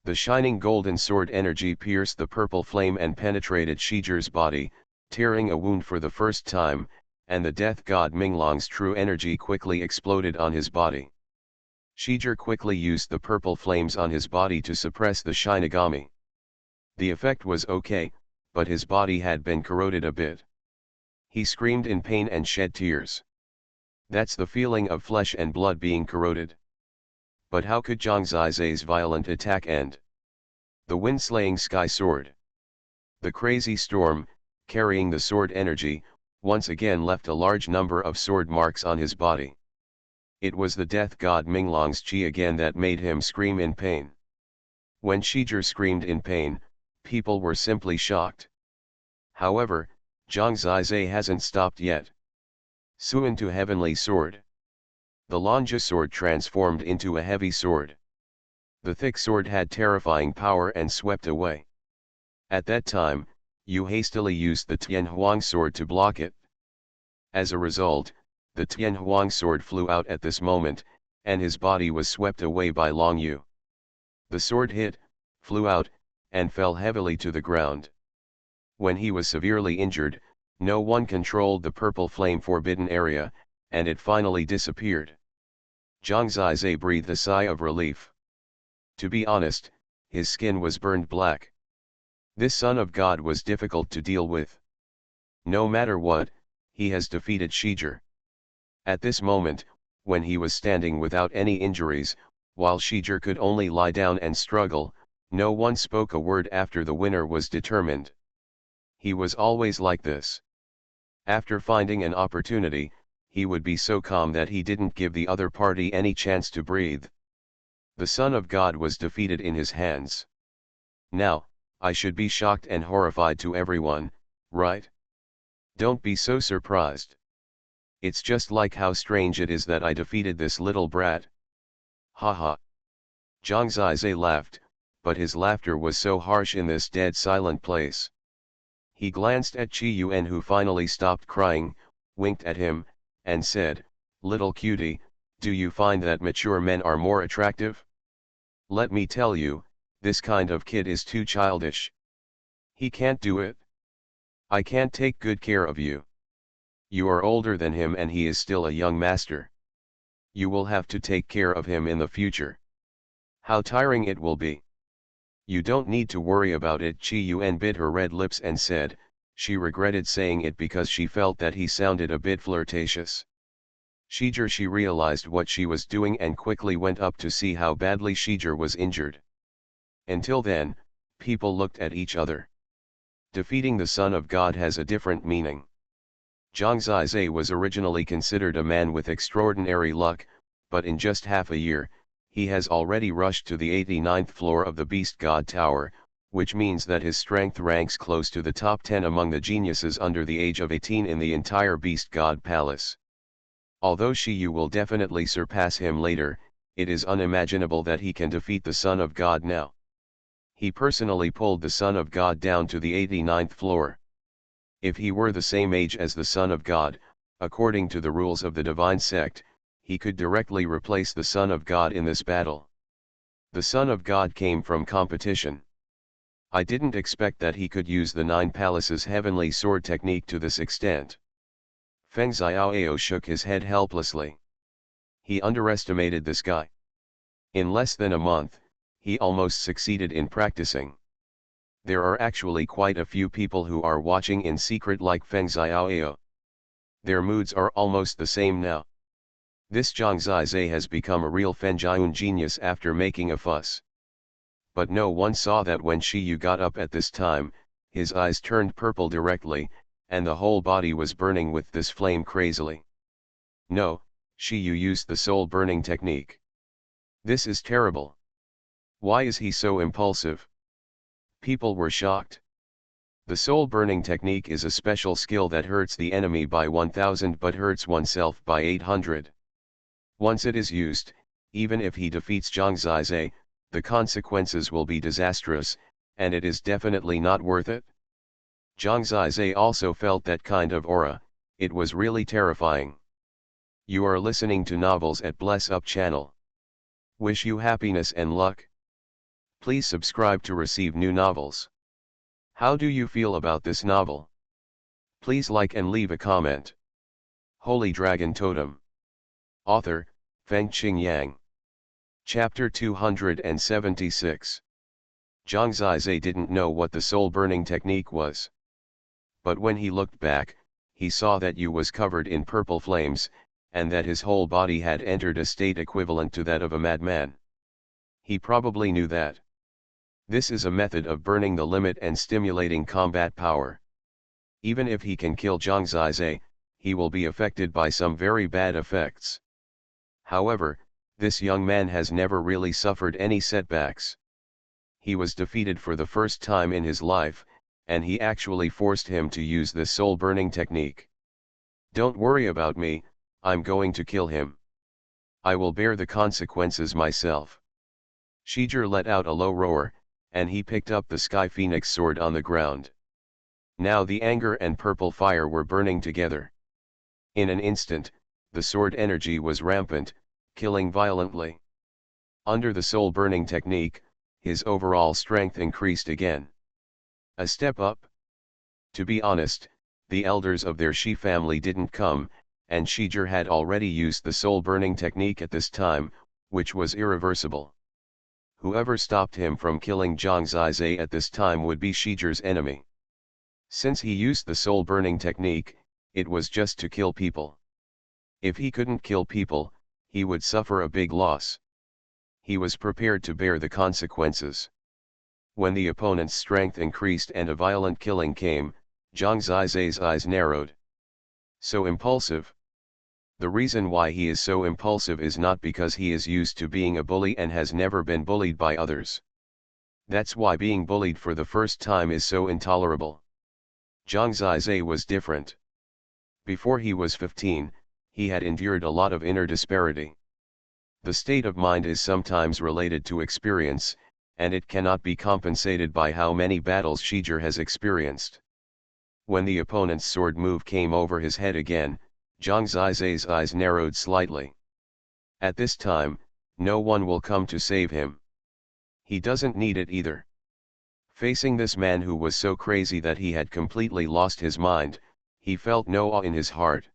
The shining golden sword energy pierced the purple flame and penetrated Shijie's body, tearing a wound for the first time, and the death god Minglong's true energy quickly exploded on his body. Shijie quickly used the purple flames on his body to suppress the Shinigami. The effect was okay, but his body had been corroded a bit. He screamed in pain and shed tears. That's the feeling of flesh and blood being corroded. But how could Zhang Zizai's violent attack end? The wind-slaying sky sword. The crazy storm, carrying the sword energy, once again left a large number of sword marks on his body. It was the death god Minglong's chi again that made him scream in pain. When Shijie screamed in pain, people were simply shocked. However, Zhang Zizai hasn't stopped yet. Suan to Heavenly Sword. The Lonja sword transformed into a heavy sword. The thick sword had terrifying power and swept away. At that time, Yu hastily used the Tianhuang sword to block it. As a result, the Tianhuang sword flew out at this moment, and his body was swept away by Long Yu. The sword hit, flew out, and fell heavily to the ground. When he was severely injured, no one controlled the purple flame forbidden area, and it finally disappeared. Zhang Zizai breathed a sigh of relief. To be honest, his skin was burned black. This Son of God was difficult to deal with. No matter what, he has defeated Shijie. At this moment, when he was standing without any injuries, while Shijie could only lie down and struggle, no one spoke a word after the winner was determined. He was always like this. After finding an opportunity, he would be so calm that he didn't give the other party any chance to breathe. The Son of God was defeated in his hands. Now, I should be shocked and horrified to everyone, right? Don't be so surprised. It's just like how strange it is that I defeated this little brat. Haha. Zhang Zizai laughed, but his laughter was so harsh in this dead silent place. He glanced at Qi Yuan, who finally stopped crying, winked at him, and said, "Little cutie, do you find that mature men are more attractive? Let me tell you, this kind of kid is too childish. He can't do it. I can't take good care of you. You are older than him and he is still a young master. You will have to take care of him in the future. How tiring it will be. You don't need to worry about it. Xuanhuan bit her red lips and said, she regretted saying it because she felt that he sounded a bit flirtatious. She realized what she was doing and quickly went up to see how badly Shijir was injured. Until then, people looked at each other. Defeating the Son of God has a different meaning. Zhang Zizai was originally considered a man with extraordinary luck, but in just half a year, he has already rushed to the 89th floor of the Beast God Tower, which means that his strength ranks close to the top 10 among the geniuses under the age of 18 in the entire Beast God Palace. Although Shiyu will definitely surpass him later, it is unimaginable that he can defeat the Son of God now. He personally pulled the Son of God down to the 89th floor. If he were the same age as the Son of God, according to the rules of the divine sect, he could directly replace the Son of God in this battle. The Son of God came from competition. I didn't expect that he could use the Nine Palaces heavenly sword technique to this extent. Feng Xiaoyao shook his head helplessly. He underestimated this guy. In less than a month, he almost succeeded in practicing. There are actually quite a few people who are watching in secret like Feng Xiaoyao. Their moods are almost the same now. This Zhang Zizai has become a real Fenjian genius after making a fuss. But no one saw that when Shiyu got up at this time, his eyes turned purple directly, and the whole body was burning with this flame crazily. No, Shiyu used the soul burning technique. This is terrible. Why is he so impulsive? People were shocked. The soul burning technique is a special skill that hurts the enemy by 1000 but hurts oneself by 800. Once it is used, even if he defeats Zhang Zizai, the consequences will be disastrous, and it is definitely not worth it. Zhang Zizai also felt that kind of aura, it was really terrifying. You are listening to Novels at Bless Up channel. Wish you happiness and luck. Please subscribe to receive new novels. How do you feel about this novel? Please like and leave a comment. Holy Dragon Totem. Author, Fengqing Yang. Chapter 276. Zhang Zizai didn't know what the soul burning technique was. But when he looked back, he saw that Yu was covered in purple flames, and that his whole body had entered a state equivalent to that of a madman. He probably knew that. This is a method of burning the limit and stimulating combat power. Even if he can kill Zhang Zizai, he will be affected by some very bad effects. However, this young man has never really suffered any setbacks. He was defeated for the first time in his life, and he actually forced him to use this soul-burning technique. Don't worry about me, I'm going to kill him. I will bear the consequences myself. Shijir let out a low roar, and he picked up the Sky Phoenix sword on the ground. Now the anger and purple fire were burning together. In an instant, the sword energy was rampant, killing violently. Under the soul-burning technique, his overall strength increased again. A step up. To be honest, the elders of their Shi family didn't come, and Shijir had already used the soul-burning technique at this time, which was irreversible. Whoever stopped him from killing Zhang Zizai at this time would be Shijir's enemy. Since he used the soul-burning technique, it was just to kill people. If he couldn't kill people, he would suffer a big loss. He was prepared to bear the consequences. When the opponent's strength increased and a violent killing came, Zhang Zizai's eyes narrowed. So impulsive. The reason why he is so impulsive is not because he is used to being a bully and has never been bullied by others. That's why being bullied for the first time is so intolerable. Zhang Zizai was different. Before he was 15, he had endured a lot of inner disparity. The state of mind is sometimes related to experience, and it cannot be compensated by how many battles Shijir has experienced. When the opponent's sword move came over his head again, Zhang Zizai's eyes narrowed slightly. At this time, no one will come to save him. He doesn't need it either. Facing this man who was so crazy that he had completely lost his mind, he felt no awe in his heart.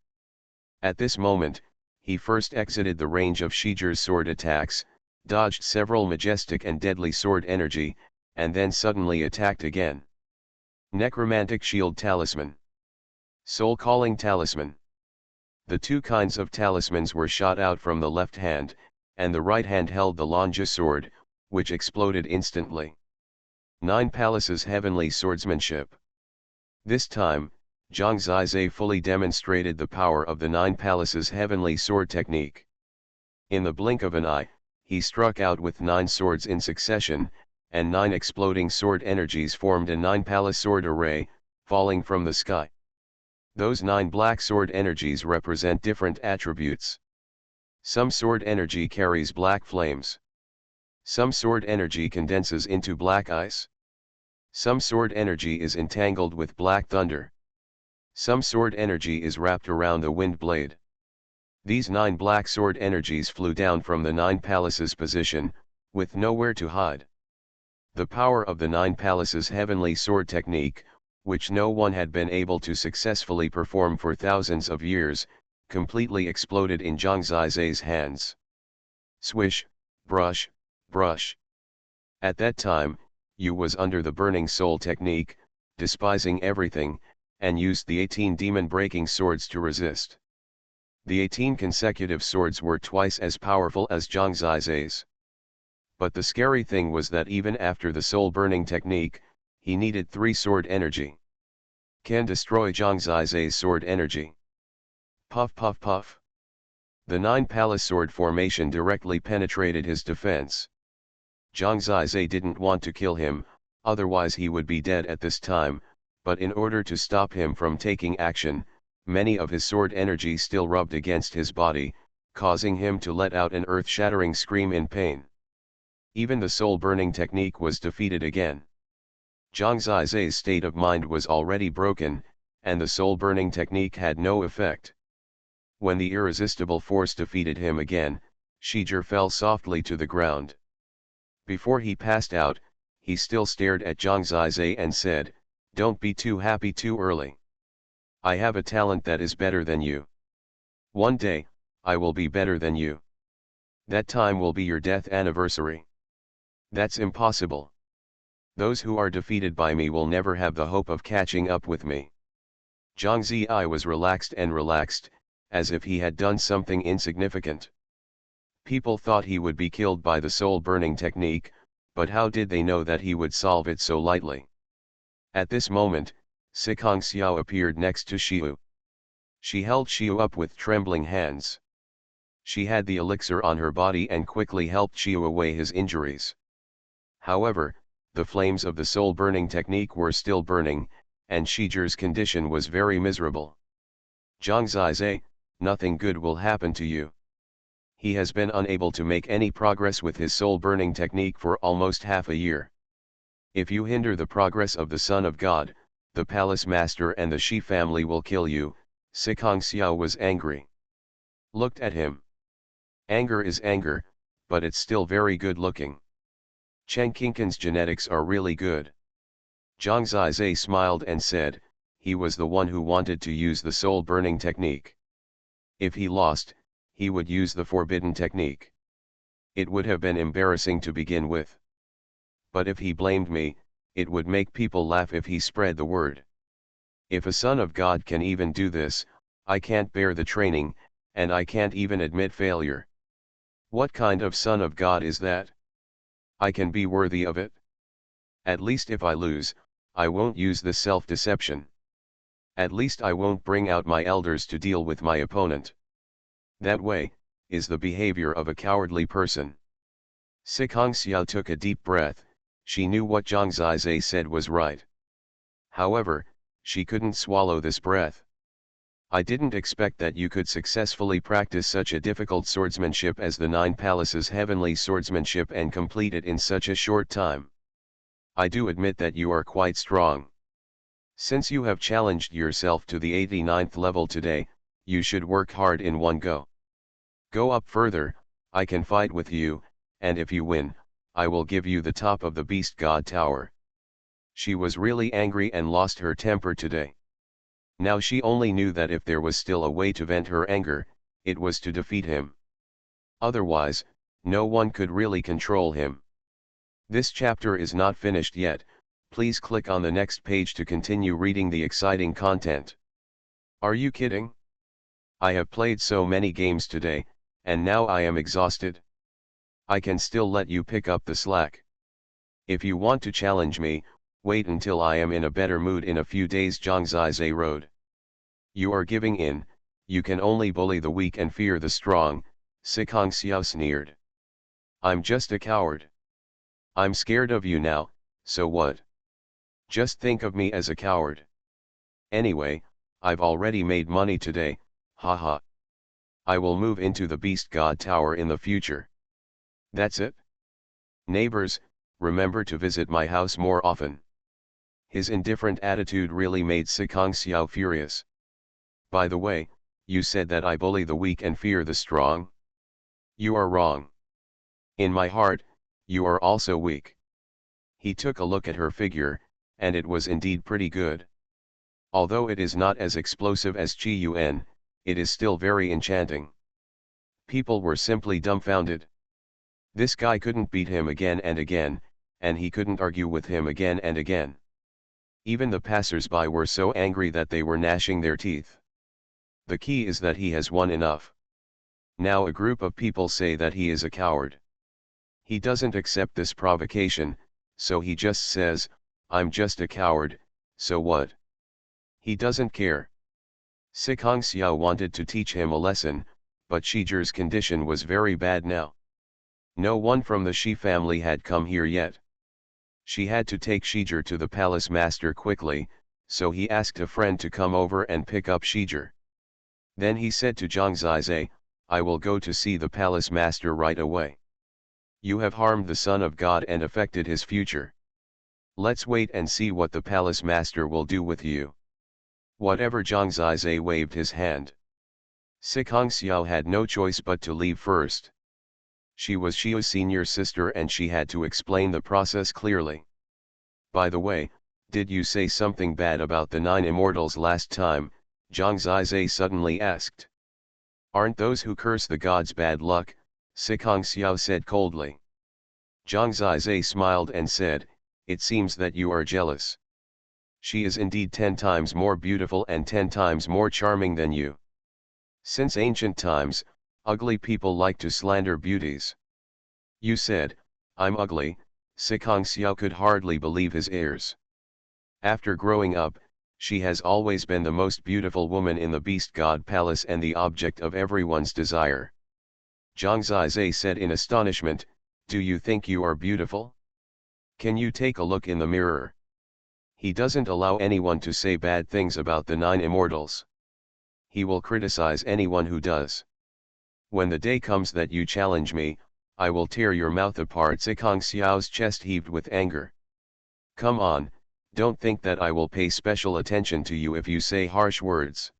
At this moment, he first exited the range of Shijir's sword attacks, dodged several majestic and deadly sword energy, and then suddenly attacked again. Necromantic Shield Talisman. Soul Calling Talisman. The two kinds of talismans were shot out from the left hand, and the right hand held the Lonja sword, which exploded instantly. Nine Palaces Heavenly Swordsmanship. This time, Zhang Zizai fully demonstrated the power of the Nine Palaces Heavenly Sword technique. In the blink of an eye, he struck out with 9 swords in succession, and 9 exploding sword energies formed a 9-palace sword array, falling from the sky. Those 9 black sword energies represent different attributes. Some sword energy carries black flames. Some sword energy condenses into black ice. Some sword energy is entangled with black thunder. Some sword energy is wrapped around the wind blade. These 9 black sword energies flew down from the 9 palaces position, with nowhere to hide. The power of the 9 palaces heavenly sword technique, which no one had been able to successfully perform for thousands of years, completely exploded in Zhang Zizai's hands. Swish, brush, brush. At that time, Yu was under the burning soul technique, despising everything, and used the 18 demon-breaking swords to resist. The 18 consecutive swords were twice as powerful as Zhang Zizai's. But the scary thing was that even after the soul-burning technique, he needed 3 sword energy. Can destroy Zhang Zizai's sword energy. Puff puff puff. The 9 palace sword formation directly penetrated his defense. Zhang Zizai didn't want to kill him, otherwise he would be dead at this time, but in order to stop him from taking action, many of his sword energy still rubbed against his body, causing him to let out an earth-shattering scream in pain. Even the soul-burning technique was defeated again. Zhang Zizai's state of mind was already broken, and the soul-burning technique had no effect. When the irresistible force defeated him again, Shijie fell softly to the ground. Before he passed out, he still stared at Zhang Zizai and said, "Don't be too happy too early. I have a talent that is better than you. One day, I will be better than you. That time will be your death anniversary. That's impossible. Those who are defeated by me will never have the hope of catching up with me." Zhang Zizai was relaxed, as if he had done something insignificant. People thought he would be killed by the soul-burning technique, but how did they know that he would solve it so lightly? At this moment, Sikong Xiao appeared next to Xiu. She held Xiu up with trembling hands. She had the elixir on her body and quickly helped Xiu away his injuries. However, the flames of the soul-burning technique were still burning, and Shijie's condition was very miserable. "Zhang Zizai, nothing good will happen to you. He has been unable to make any progress with his soul-burning technique for almost half a year. If you hinder the progress of the Son of God, the Palace Master and the Shi family will kill you." Sikong Xiao was angry. Looked at him. Anger is anger, but it's still very good looking. Chen Qingquan's genetics are really good. Zhang Zizai smiled and said, he was the one who wanted to use the soul-burning technique. If he lost, he would use the forbidden technique. It would have been embarrassing to begin with. But if he blamed me, it would make people laugh if he spread the word. If a son of God can even do this, I can't bear the training, and I can't even admit failure. What kind of son of God is that? I can be worthy of it. At least if I lose, I won't use this self-deception. At least I won't bring out my elders to deal with my opponent. That way, is the behavior of a cowardly person. Sikong Xiao took a deep breath. She knew what Zhang Zizai said was right. However, she couldn't swallow this breath. I didn't expect that you could successfully practice such a difficult swordsmanship as the 9 Palaces Heavenly Swordsmanship and complete it in such a short time. I do admit that you are quite strong. Since you have challenged yourself to the 89th level today, you should work hard in one go. Go up further, I can fight with you, and if you win, I will give you the top of the Beast God Tower. She was really angry and lost her temper today. Now she only knew that if there was still a way to vent her anger, it was to defeat him. Otherwise, No one could really control him. This chapter is not finished yet, please click on the next page to continue reading the exciting content. Are you kidding? I have played so many games today, and now I am exhausted. I can still let you pick up the slack. If you want to challenge me, wait until I am in a better mood in a few days, Zhang Zizai wrote. You are giving in, you can only bully the weak and fear the strong, Sikong Xiao sneered. I'm just a coward. I'm scared of you now, so what? Just think of me as a coward. Anyway, I've already made money today, haha. I will move into the Beast God Tower in the future. That's it? Neighbors, remember to visit my house more often. His indifferent attitude really made Sikong Xiao furious. By the way, you said that I bully the weak and fear the strong? You are wrong. In my heart, you are also weak. He took a look at her figure, and it was indeed pretty good. Although it is not as explosive as Xuanhuan, it is still very enchanting. People were simply dumbfounded. This guy couldn't beat him again and again, and he couldn't argue with him again and again. Even the passers-by were so angry that they were gnashing their teeth. The key is that he has won enough. Now a group of people say that he is a coward. He doesn't accept this provocation, so he just says, I'm just a coward, so what? He doesn't care. Sikong Xiao wanted to teach him a lesson, but Shiji's condition was very bad now. No one from the Shi family had come here yet. She had to take Shiji to the palace master quickly, so he asked a friend to come over and pick up Shiji. Then he said to Zhang Zizai, I will go to see the palace master right away. You have harmed the son of God and affected his future. Let's wait and see what the palace master will do with you. Whatever, Zhang Zizai waved his hand. Sikong Xiao had no choice but to leave first. She was Xiao's senior sister and she had to explain the process clearly. By the way, did you say something bad about the 9 immortals last time? Zhang Zizai suddenly asked. Aren't those who curse the gods bad luck? Sikong Xiao said coldly. Zhang Zizai smiled and said, it seems that you are jealous. She is indeed 10 times more beautiful and 10 times more charming than you. Since ancient times, ugly people like to slander beauties. You said, I'm ugly, Sikong Xiao could hardly believe his ears. After growing up, she has always been the most beautiful woman in the Beast God Palace and the object of everyone's desire. Zhang Zizai said in astonishment, do you think you are beautiful? Can you take a look in the mirror? He doesn't allow anyone to say bad things about the 9 immortals. He will criticize anyone who does. When the day comes that you challenge me, I will tear your mouth apart. Sikong Xiao's chest heaved with anger. Come on, don't think that I will pay special attention to you if you say harsh words.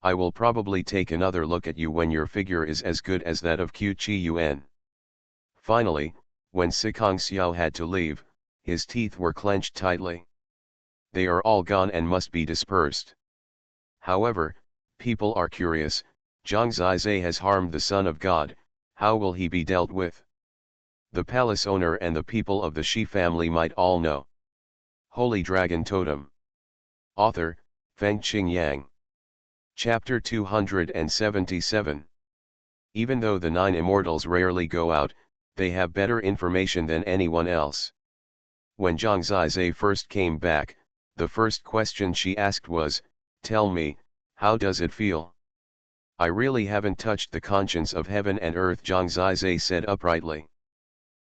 I will probably take another look at you when your figure is as good as that of Xuanhuan. Finally, when Sikong Xiao had to leave, his teeth were clenched tightly. They are all gone and must be dispersed. However, people are curious, Zhang Zizai has harmed the Son of God, how will he be dealt with? The palace owner and the people of the Shi family might all know. Holy Dragon Totem. Author, Fengqing Yang. Chapter 277. Even though the 9 immortals rarely go out, they have better information than anyone else. When Zhang Zizai first came back, the first question she asked was, tell me, how does it feel? I really haven't touched the conscience of heaven and earth, Zhang Zizai said uprightly.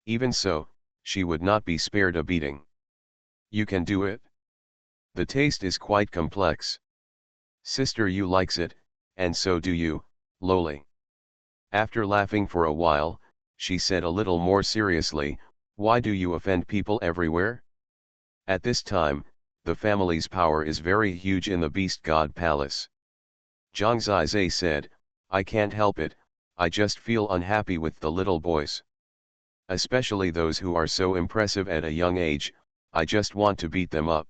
Even so, she would not be spared a beating. You can do it? The taste is quite complex. Sister, you likes it, and so do you, lowly. After laughing for a while, she said a little more seriously, why do you offend people everywhere? At this time, the family's power is very huge in the Beast God Palace. Zhang Zizai said, I can't help it, I just feel unhappy with the little boys. Especially those who are so impressive at a young age, I just want to beat them up.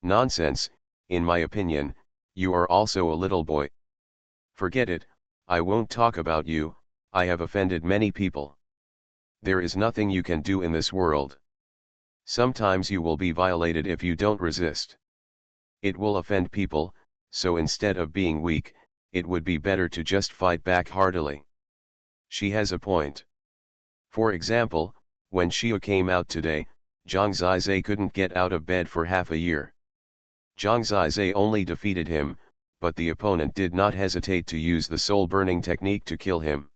Nonsense, in my opinion, you are also a little boy. Forget it, I won't talk about you, I have offended many people. There is nothing you can do in this world. Sometimes you will be violated if you don't resist. It will offend people, so instead of being weak, it would be better to just fight back heartily. She has a point. For example, when Xiao came out today, Zhang Zizai couldn't get out of bed for half a year. Zhang Zizai only defeated him, but the opponent did not hesitate to use the soul-burning technique to kill him.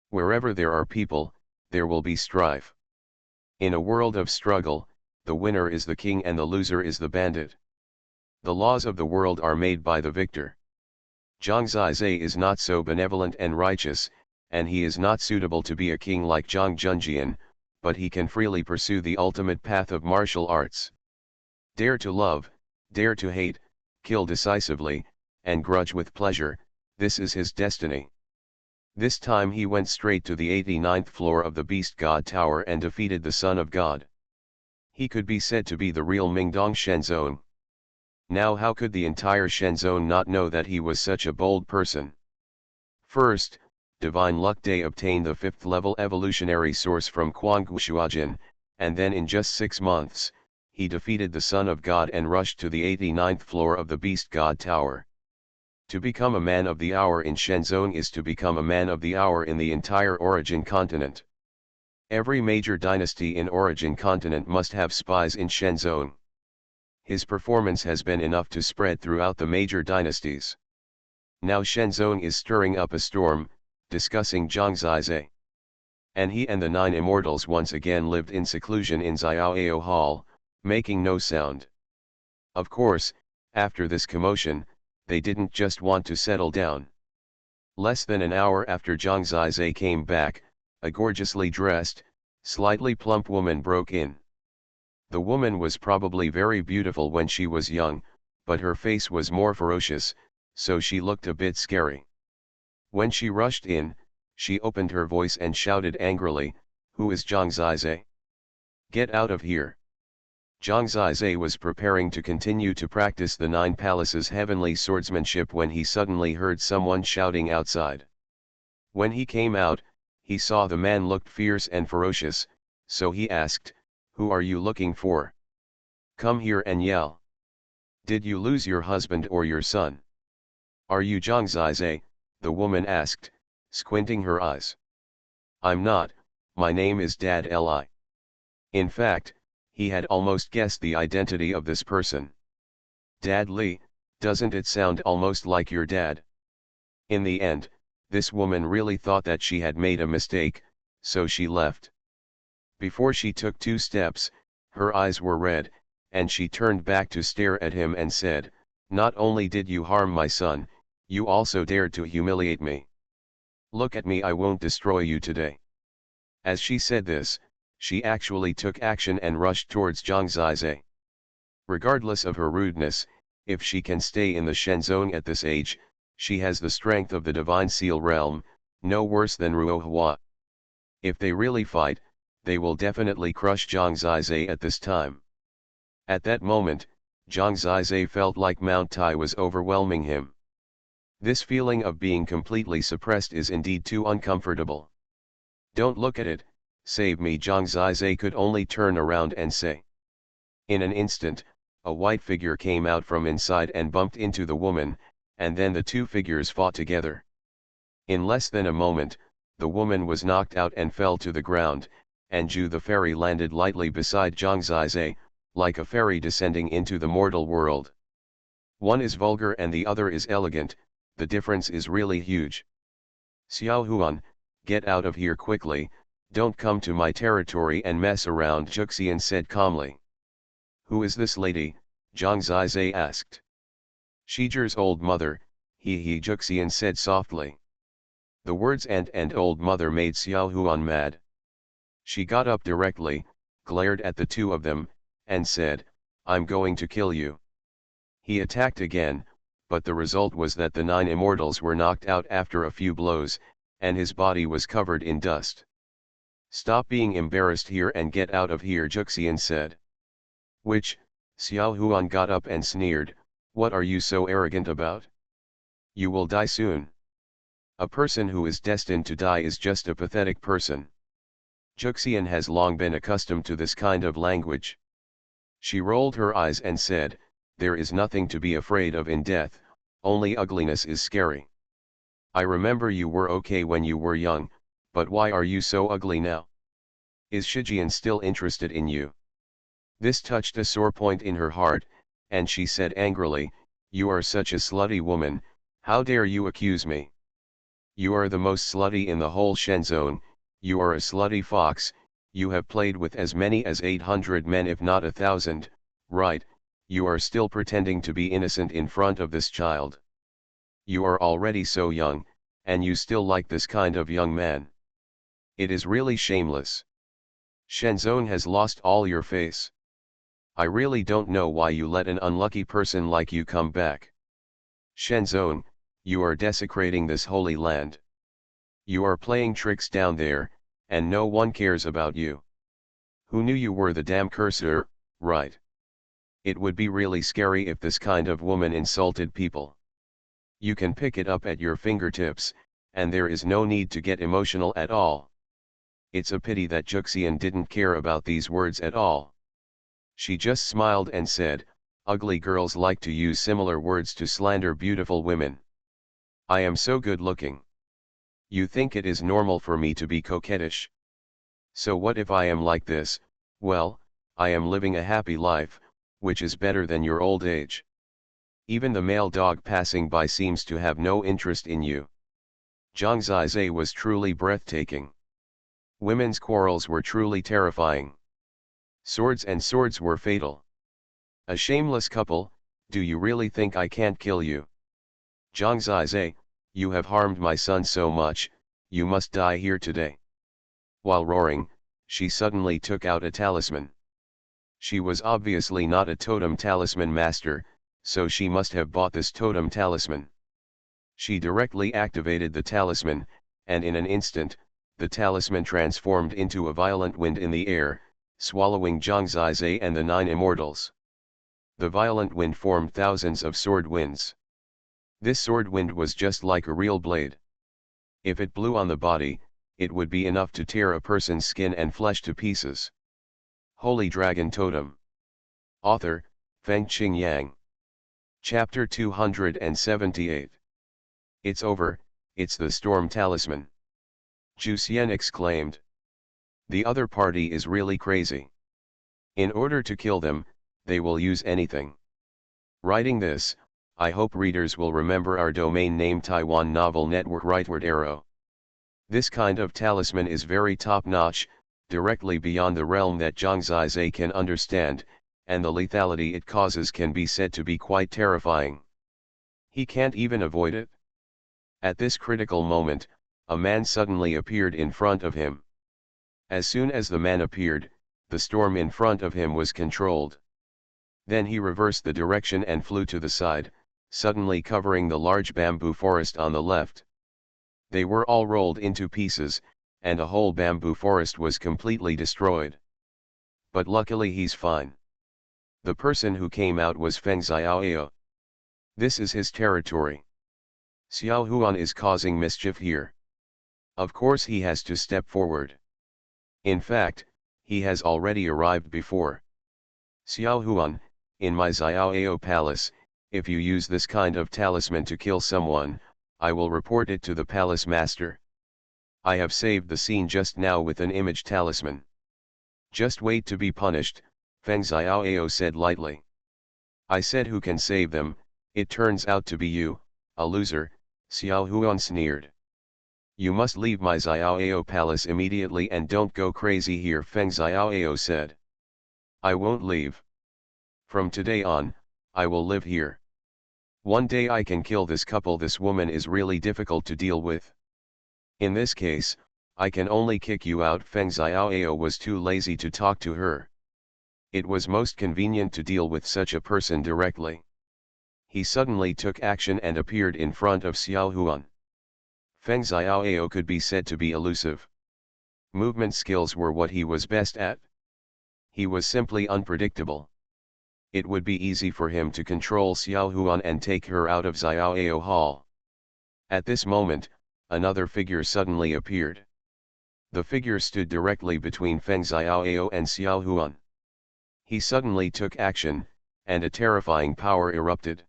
Wherever there are people, there will be strife. In a world of struggle, the winner is the king and the loser is the bandit. The laws of the world are made by the victor. Zhang Zizai is not so benevolent and righteous, and he is not suitable to be a king like Zhang Junjian, but he can freely pursue the ultimate path of martial arts. Dare to love, dare to hate, kill decisively, and grudge with pleasure, this is his destiny. This time he went straight to the 89th floor of the Beast God Tower and defeated the Son of God. He could be said to be the real Mingdong Shenzong. Now how could the entire Shenzong not know that he was such a bold person? First, Divine Luck Day obtained the 5th level evolutionary source from Quangu Shuajin, and then in just 6 months, he defeated the Son of God and rushed to the 89th floor of the Beast God Tower. To become a man of the hour in Shenzong is to become a man of the hour in the entire Origin continent. Every major dynasty in Origin continent must have spies in Shenzong. His performance has been enough to spread throughout the major dynasties. Now Shenzong is stirring up a storm, discussing Zhang Zizai. And he and the 9 immortals once again lived in seclusion in Xiaoao Hall, making no sound. Of course, after this commotion, they didn't just want to settle down. Less than an hour after Zhang Zizai came back, a gorgeously dressed, slightly plump woman broke in. The woman was probably very beautiful when she was young, but her face was more ferocious, so she looked a bit scary. When she rushed in, she opened her voice and shouted angrily, "Who is Zhang Zizai? Get out of here!" Zhang Zizai was preparing to continue to practice the 9 Palaces' heavenly swordsmanship when he suddenly heard someone shouting outside. When he came out, he saw the man looked fierce and ferocious, so he asked, "Who are you looking for? Come here and yell. Did you lose your husband or your son? Are you Zhang Zizai?" the woman asked, squinting her eyes. "I'm not, my name is Dad Li." In fact, he had almost guessed the identity of this person. "Dad Li, doesn't it sound almost like your dad?" In the end, this woman really thought that she had made a mistake, so she left. Before she took 2 steps, her eyes were red, and she turned back to stare at him and said, "Not only did you harm my son, you also dared to humiliate me. Look at me, I won't destroy you today." As she said this, she actually took action and rushed towards Zhang Zizai. Regardless of her rudeness, if she can stay in the Shenzong at this age, she has the strength of the Divine Seal realm, no worse than Ruohua. If they really fight, they will definitely crush Zhang Zizai at this time. At that moment, Zhang Zizai felt like Mount Tai was overwhelming him. This feeling of being completely suppressed is indeed too uncomfortable. "Don't look at it, save me," Zhang Zizai could only turn around and say. In an instant, a white figure came out from inside and bumped into the woman, and then the 2 figures fought together. In less than a moment, the woman was knocked out and fell to the ground, and Zhu the fairy landed lightly beside Zhang Zizai, like a fairy descending into the mortal world. One is vulgar and the other is elegant, the difference is really huge. "Xuanhuan, get out of here quickly, don't come to my territory and mess around," Juxian said calmly. "Who is this lady?" Zhang Zizai asked. "Shizhi's old mother," he Juxian said softly. The words and old mother made Xuanhuan mad. She got up directly, glared at the 2 of them, and said, "I'm going to kill you." He attacked again, but the result was that the 9 immortals were knocked out after a few blows, and his body was covered in dust. "Stop being embarrassed here and get out of here," Juxian said. Which, Xuanhuan got up and sneered, "What are you so arrogant about? You will die soon." A person who is destined to die is just a pathetic person. Xuanhuan has long been accustomed to this kind of language. She rolled her eyes and said, "There is nothing to be afraid of in death, only ugliness is scary. I remember you were okay when you were young, but why are you so ugly now? Is Shijian still interested in you?" This touched a sore point in her heart, and she said angrily, "You are such a slutty woman, how dare you accuse me? You are the most slutty in the whole Shenzhen, you are a slutty fox, you have played with as many as 800 men if not 1,000, right, you are still pretending to be innocent in front of this child. You are already so young, and you still like this kind of young man. It is really shameless. Shenzhen has lost all your face. I really don't know why you let an unlucky person like you come back. Shenzhen, you are desecrating this holy land. You are playing tricks down there, and no one cares about you. Who knew you were the damn cursor, right? It would be really scary if this kind of woman insulted people. You can pick it up at your fingertips, and there is no need to get emotional at all." It's a pity that Xuanhuan didn't care about these words at all. She just smiled and said, "Ugly girls like to use similar words to slander beautiful women. I am so good looking. You think it is normal for me to be coquettish? So what if I am like this? Well, I am living a happy life, which is better than your old age. Even the male dog passing by seems to have no interest in you." Zhang Zizai was truly breathtaking. Women's quarrels were truly terrifying. Swords and swords were fatal. A shameless couple, do you really think I can't kill you? Zhang Zizai, you have harmed my son so much, you must die here today. While roaring, she suddenly took out a talisman. She was obviously not a totem talisman master, so she must have bought this totem talisman. She directly activated the talisman, and in an instant, the talisman transformed into a violent wind in the air, swallowing Zhang Zizai and the 9 immortals. The violent wind formed thousands of sword winds. This sword wind was just like a real blade. If it blew on the body, it would be enough to tear a person's skin and flesh to pieces. Holy Dragon Totem. Author, Fengqing Yang. Chapter 278. It's over, it's the storm talisman. Xuanhuan exclaimed. The other party is really crazy. In order to kill them, they will use anything. Writing this, I hope readers will remember our domain name Taiwan Novel Network Rightward Arrow. This kind of talisman is very top-notch, directly beyond the realm that Zhang Zizai can understand, and the lethality it causes can be said to be quite terrifying. He can't even avoid it. At this critical moment, a man suddenly appeared in front of him. As soon as the man appeared, the storm in front of him was controlled. Then he reversed the direction and flew to the side, suddenly covering the large bamboo forest on the left. They were all rolled into pieces, and a whole bamboo forest was completely destroyed. But luckily he's fine. The person who came out was Feng Xiaoyao. This is his territory. Xuanhuan is causing mischief here. Of course he has to step forward. In fact, he has already arrived before. Xuanhuan, in my Xiaoyao palace, if you use this kind of talisman to kill someone, I will report it to the palace master. I have saved the scene just now with an image talisman. Just wait to be punished, Feng Xiaoyao said lightly. I said who can save them, it turns out to be you, a loser, Xuanhuan sneered. You must leave my Xiaoyao palace immediately and don't go crazy here, Feng Xiaoyao said. I won't leave. From today on, I will live here. One day I can kill this couple. This woman is really difficult to deal with. In this case, I can only kick you out. Feng Xiaoyao was too lazy to talk to her. It was most convenient to deal with such a person directly. He suddenly took action and appeared in front of Xuanhuan. Feng Xiaoyao could be said to be elusive. Movement skills were what he was best at. He was simply unpredictable. It would be easy for him to control Xuanhuan and take her out of Xiaoyao Hall. At this moment, another figure suddenly appeared. The figure stood directly between Feng Xiaoyao and Xuanhuan. He suddenly took action, and a terrifying power erupted.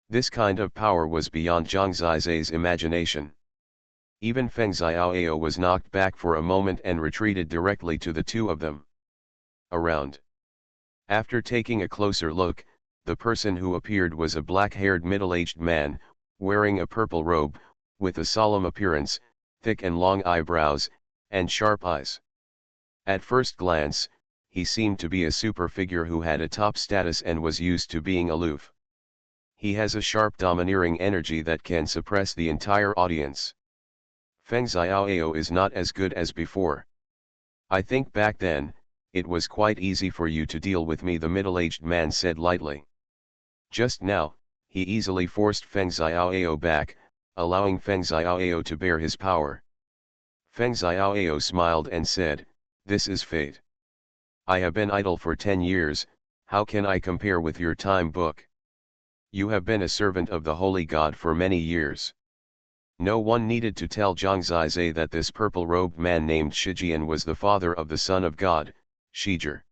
This kind of power was beyond Zhang Zizai's imagination. Even Feng Xiaoyao was knocked back for a moment and retreated directly to the two of them. Around. After taking a closer look, the person who appeared was a black-haired middle-aged man, wearing a purple robe, with a solemn appearance, thick and long eyebrows, and sharp eyes. At first glance, he seemed to be a super figure who had a top status and was used to being aloof. He has a sharp domineering energy that can suppress the entire audience. Feng Xiaoyao is not as good as before. I think back then, it was quite easy for you to deal with me, the middle-aged man said lightly. Just now, he easily forced Feng Xiaoyao back, allowing Feng Xiaoyao to bear his power. Feng Xiaoyao smiled and said, "This is fate. I have been idle for 10 years, how can I compare with your time book? You have been a servant of the Holy God for many years." No one needed to tell Zhang Zizai that this purple-robed man named Shijian was the father of the Son of God, Shijie,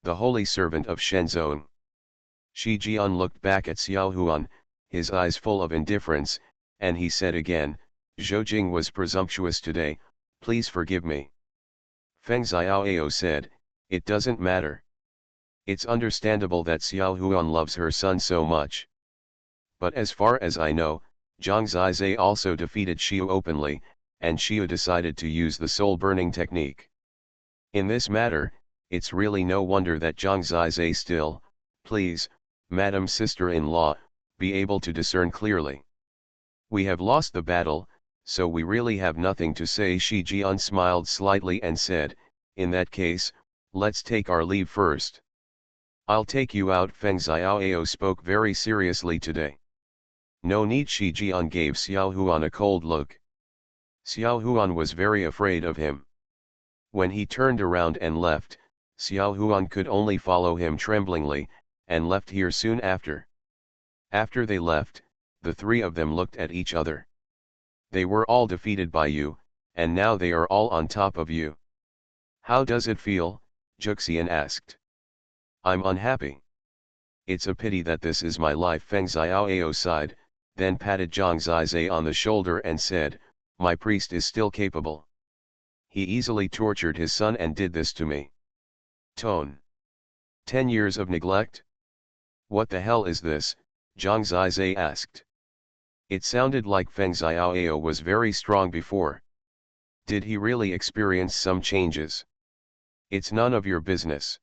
the holy servant of Shenzong. Shijian looked back at Xuanhuan, his eyes full of indifference, and he said again, "Zhoujing was presumptuous today, please forgive me." Feng Xiaoyao said, "It doesn't matter. It's understandable that Xuanhuan loves her son so much. But as far as I know, Zhang Zizai also defeated Xiu openly, and Xiu decided to use the soul-burning technique. In this matter, it's really no wonder that Zhang Zizai still, please, Madam Sister-in-law, be able to discern clearly. We have lost the battle, so we really have nothing to say." Shi Jian smiled slightly and said, "In that case, let's take our leave first. I'll take you out." Feng Xiaoyao spoke very seriously today. "No need." Shi Jian gave Xuanhuan a cold look. Xuanhuan was very afraid of him. When he turned around and left, Xuanhuan could only follow him tremblingly, and left here soon after. After they left, the three of them looked at each other. "They were all defeated by you, and now they are all on top of you. How does it feel?" Juxian asked. "I'm unhappy. It's a pity that this is my life." Feng Xiaoyao sighed, then patted Zhang Zizai on the shoulder and said, "My priest is still capable. He easily tortured his son and did this to me. Tone. 10 years of neglect? What the hell is this?" Zhang Zizai asked. It sounded like Feng Xiaoyao was very strong before. Did he really experience some changes? "It's none of your business.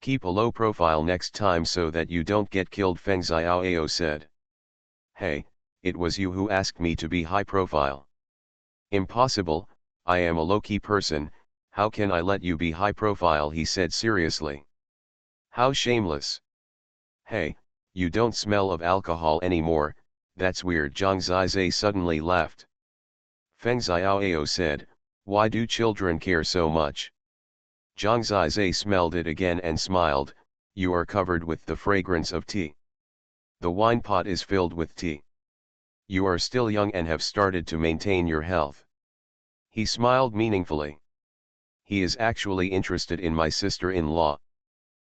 Keep a low profile next time so that you don't get killed," Feng Xiaoyao said. "Hey, it was you who asked me to be high profile." "Impossible, I am a low-key person, how can I let you be high profile?" he said seriously. "How shameless. Hey, you don't smell of alcohol anymore, that's weird." Zhang Zizai suddenly laughed. Feng Xiaoyao said, "Why do children care so much?" Zhang Zizai smelled it again and smiled, "You are covered with the fragrance of tea. The wine pot is filled with tea. You are still young and have started to maintain your health." He smiled meaningfully. He is actually interested in my sister-in-law.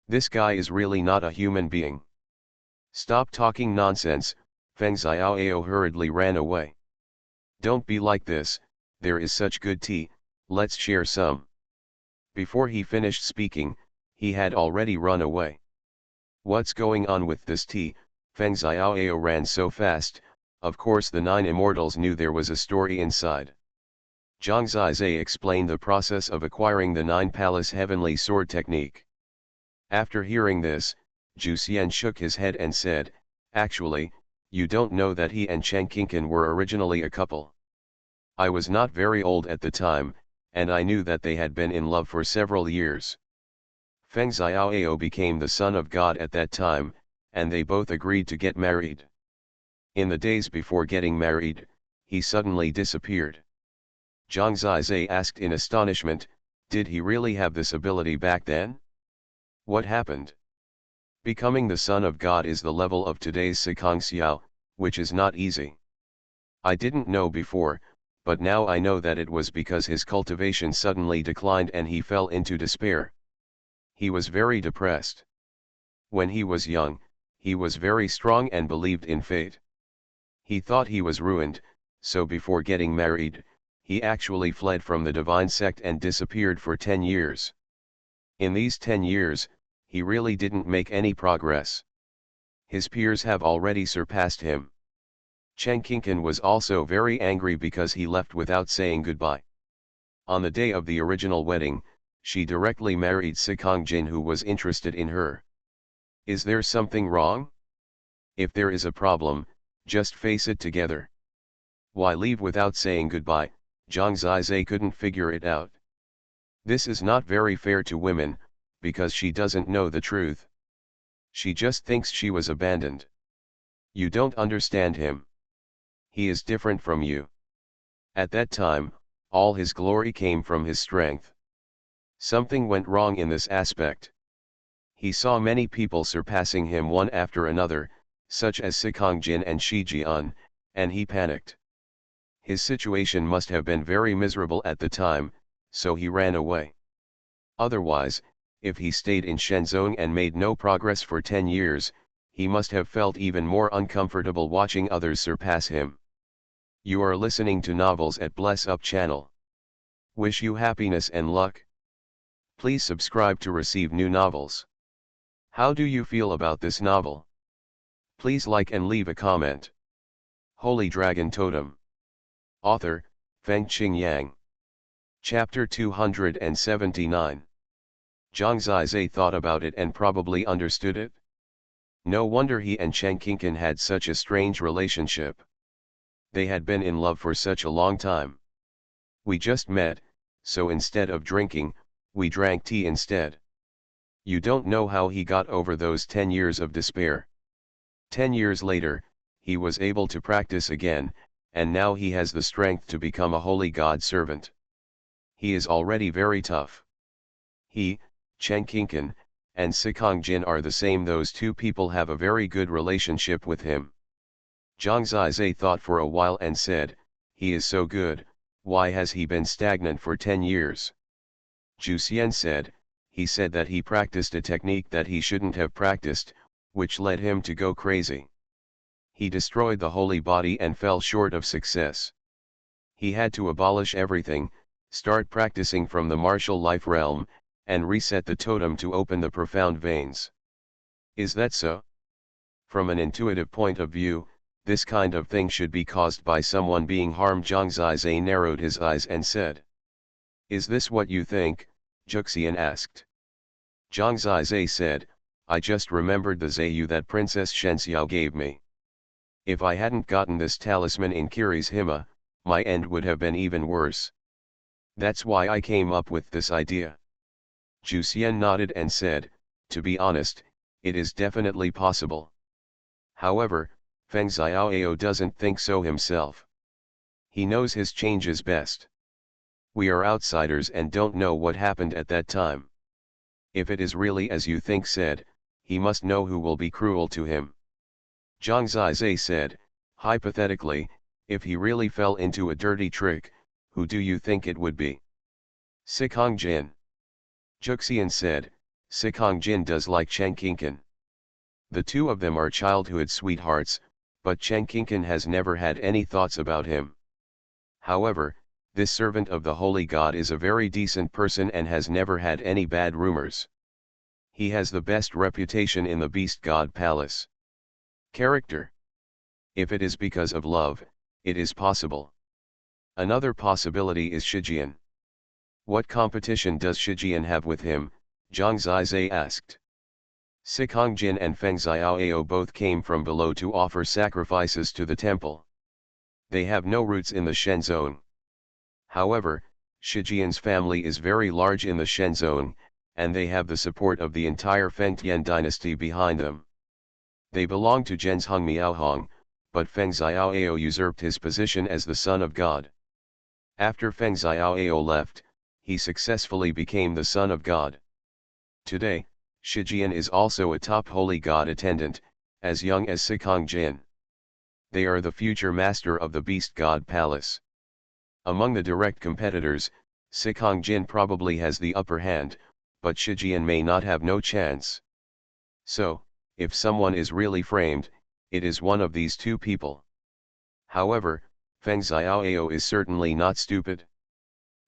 This guy is really not a human being. "Stop talking nonsense," Feng Xiaoyao hurriedly ran away. "Don't be like this, there is such good tea, let's share some." Before he finished speaking, he had already run away. "What's going on with this tea?" Feng Xiaoyao ran so fast, of course the 9 immortals knew there was a story inside. Zhang Zizai explained the process of acquiring the 9 palace heavenly sword technique. After hearing this, Zhu Xian shook his head and said, "Actually, you don't know that he and Cheng Qingqin were originally a couple. I was not very old at the time, and I knew that they had been in love for several years. Feng Xiaoyao became the son of God at that time, and they both agreed to get married. In the days before getting married, he suddenly disappeared." Zhang Zizai asked in astonishment, "Did he really have this ability back then? What happened?" "Becoming the son of God is the level of today's Sikang Xiao, which is not easy. I didn't know before, but now I know that it was because his cultivation suddenly declined and he fell into despair. He was very depressed. When he was young, he was very strong and believed in fate. He thought he was ruined, so before getting married, he actually fled from the divine sect and disappeared for 10 years. In these 10 years, he really didn't make any progress. His peers have already surpassed him. Chen Qingqin was also very angry because he left without saying goodbye. On the day of the original wedding, she directly married Sikongjin, who was interested in her. Is there something wrong? If there is a problem, just face it together. Why leave without saying goodbye? Zhang Zizai couldn't figure it out. This is not very fair to women, because she doesn't know the truth. She just thinks she was abandoned. You don't understand him. He is different from you. At that time, all his glory came from his strength. Something went wrong in this aspect. He saw many people surpassing him one after another, such as Sikongjin and Shijian, and he panicked. His situation must have been very miserable at the time, so he ran away. Otherwise, if he stayed in Shenzong and made no progress for 10 years, he must have felt even more uncomfortable watching others surpass him. You are listening to Novels at Bless Up channel. Wish you happiness and luck. Please subscribe to receive new novels. How do you feel about this novel? Please like and leave a comment. Holy Dragon Totem. Author, Fengqing Yang. Chapter 279. Zhang Zizai thought about it and probably understood it. No wonder he and Chen Qingqin had such a strange relationship. They had been in love for such a long time. We just met, so instead of drinking, we drank tea instead. You don't know how he got over those 10 years of despair. 10 years later, he was able to practice again, and now he has the strength to become a holy god servant. He is already very tough. He, Chen Qingqin, and Sikongjin are the same. Those two people have a very good relationship with him. Zhang Zizai thought for a while and said, he is so good, why has he been stagnant for 10 years? Zhu Xian said, he said that he practiced a technique that he shouldn't have practiced, which led him to go crazy. He destroyed the holy body and fell short of success. He had to abolish everything, start practicing from the martial life realm, and reset the totem to open the profound veins. Is that so? From an intuitive point of view, this kind of thing should be caused by someone being harmed. Zhang Zizai narrowed his eyes and said. Is this what you think? Juxian asked. Zhang Zizai said, I just remembered the Zayu that Princess Shenxiao gave me. If I hadn't gotten this talisman in Kiri's Hima, my end would have been even worse. That's why I came up with this idea. Zhu Xian nodded and said, to be honest, it is definitely possible. However, Feng Xiaoao doesn't think so himself. He knows his changes best. We are outsiders and don't know what happened at that time. If it is really as you think said, he must know who will be cruel to him. Zhang Zizai said, hypothetically, if he really fell into a dirty trick, who do you think it would be? Sikongjin. Juxian said, Sikongjin does like Chen Qingqin. The two of them are childhood sweethearts, but Chen Qingqin has never had any thoughts about him. However, this servant of the holy god is a very decent person and has never had any bad rumors. He has the best reputation in the beast god palace. Character. If it is because of love, it is possible. Another possibility is Shijian. What competition does Shijian have with him? Zhang Zizai asked. Sikongjin and Feng Xiaoao both came from below to offer sacrifices to the temple. They have no roots in the Shen zone. However, Shijian's family is very large in the Shen zone, and they have the support of the entire Fengtian dynasty behind them. They belong to Zhenzhong Miaohong, but Feng Xiaoao usurped his position as the son of God. After Feng Xiaoao left, he successfully became the son of God. Today, Shijian is also a top holy god attendant, as young as Sikongjin. They are the future master of the Beast God Palace. Among the direct competitors, Sikong Jin probably has the upper hand, but Shijian may not have no chance. So, if someone is really framed, it is one of these two people. However, Feng Xiaoao is certainly not stupid.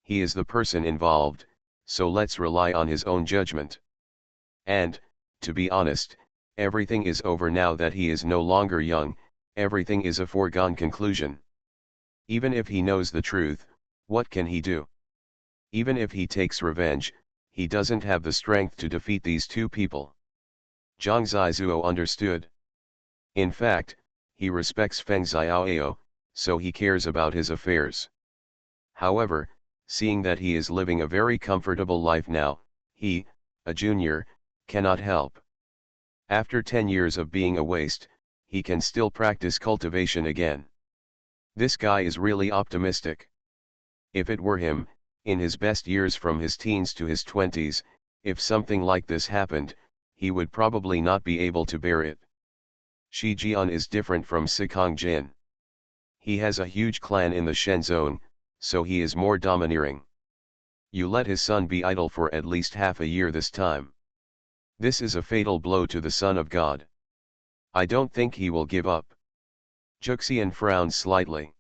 He is the person involved, so let's rely on his own judgment. And, to be honest, everything is over now that he is no longer young, everything is a foregone conclusion. Even if he knows the truth, what can he do? Even if he takes revenge, he doesn't have the strength to defeat these two people. Zhang Zizhuo understood. In fact, he respects Feng Xiaoao, so he cares about his affairs. However, seeing that he is living a very comfortable life now, he, a junior, cannot help. After 10 years of being a waste, he can still practice cultivation again. This guy is really optimistic. If it were him, in his best years from his teens to his 20s, if something like this happened, he would probably not be able to bear it. Shi Jian is different from Sikong Jin. He has a huge clan in the Shen zone, so he is more domineering. You let his son be idle for at least half a year this time. This is a fatal blow to the Son of God. I don't think he will give up. Juxian frowned slightly.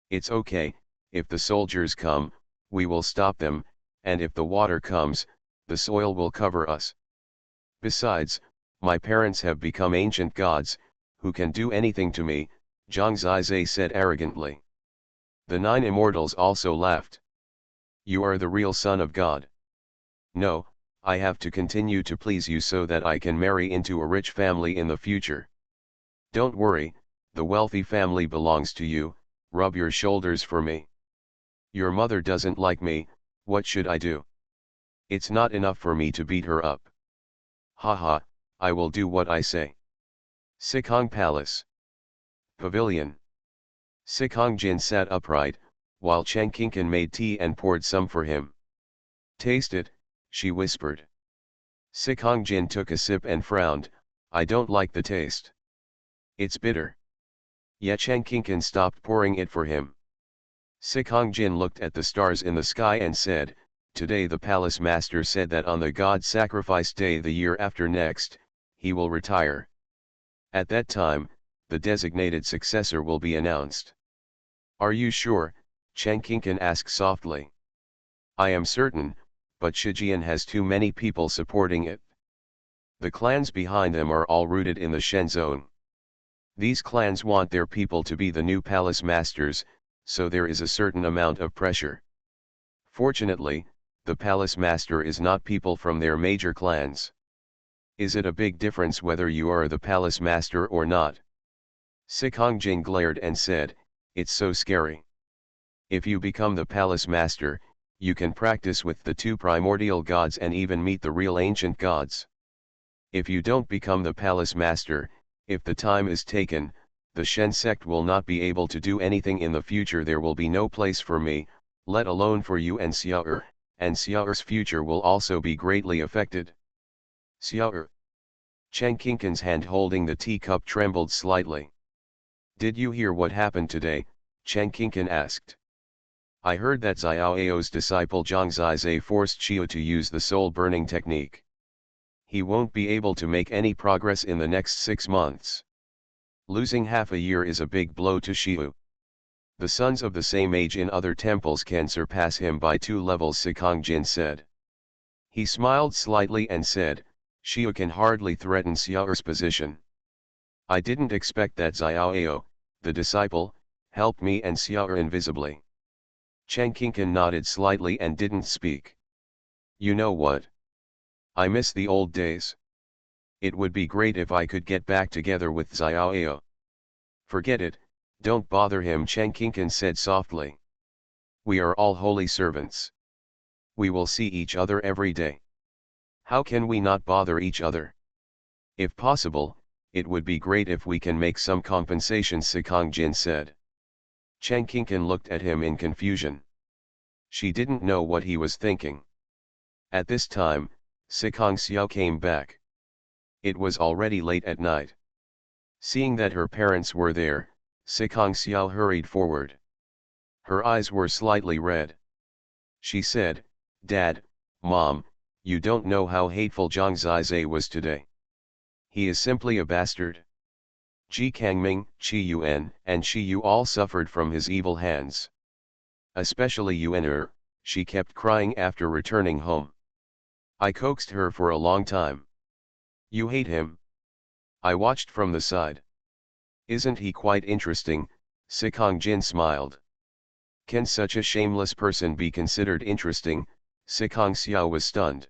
It's okay, if the soldiers come, we will stop them, and if the water comes, the soil will cover us. Besides, my parents have become ancient gods, who can do anything to me, Zhang Zizhe said arrogantly. The 9 immortals also laughed. You are the real son of God. No, I have to continue to please you so that I can marry into a rich family in the future. Don't worry, the wealthy family belongs to you, rub your shoulders for me. Your mother doesn't like me, what should I do? It's not enough for me to beat her up. Haha, I will do what I say. Sikong Palace. Pavilion. Sikong Jin sat upright, while Cheng Kinkan made tea and poured some for him. Taste it, she whispered. Sikong Jin took a sip and frowned, I don't like the taste. It's bitter. Yet Cheng Kinkan stopped pouring it for him. Sikong Jin looked at the stars in the sky and said, Today the palace master said that on the god sacrifice day the year after next, he will retire. At that time, the designated successor will be announced. Are you sure? Cheng Kinkan asked softly. I am certain, but Shijian has too many people supporting it. The clans behind them are all rooted in the Shen zone. These clans want their people to be the new palace masters, so there is a certain amount of pressure. Fortunately, the palace master is not people from their major clans. Is it a big difference whether you are the palace master or not? Sikong Jin glared and said, It's so scary. If you become the palace master, you can practice with the 2 primordial gods and even meet the real ancient gods. If you don't become the palace master, if the time is taken, the Shen sect will not be able to do anything in the future. There will be no place for me, let alone for you and Xiao'er, and Xiao'er's future will also be greatly affected. Xiao'er. Cheng Kinkan's hand holding the teacup trembled slightly. Did you hear what happened today? Cheng Kinkan asked. I heard that Xiaoao's disciple Zhang Zizhe forced Xiu to use the soul burning technique. He won't be able to make any progress in the next 6 months. Losing half a year is a big blow to Xiu. The sons of the same age in other temples can surpass him by 2 levels, Sikong Jin said. He smiled slightly and said, Xiu can hardly threaten Xiao'er's position. I didn't expect that Xiaoao, the disciple, helped me and Xiao'er invisibly. Cheng Kinkan nodded slightly and didn't speak. You know what? I miss the old days. It would be great if I could get back together with Xiaoao. Forget it, don't bother him, Cheng Kinkan said softly. We are all holy servants. We will see each other every day. How can we not bother each other? If possible, it would be great if we can make some compensation, Sikong Jin said. Cheng Kinkan looked at him in confusion. She didn't know what he was thinking. At this time, Sikong Xiao came back. It was already late at night. Seeing that her parents were there, Sikong Xiao hurried forward. Her eyes were slightly red. She said, "Dad, Mom, you don't know how hateful Zhang Zizai was today. He is simply a bastard. Ji Kangming, Qi Yuan, and Qi Yu all suffered from his evil hands. Especially Yuan, she kept crying after returning home. I coaxed her for a long time. You hate him?" I watched from the side. "Isn't he quite interesting?" Sikong Jin smiled. "Can such a shameless person be considered interesting?" Sikong Xiao was stunned.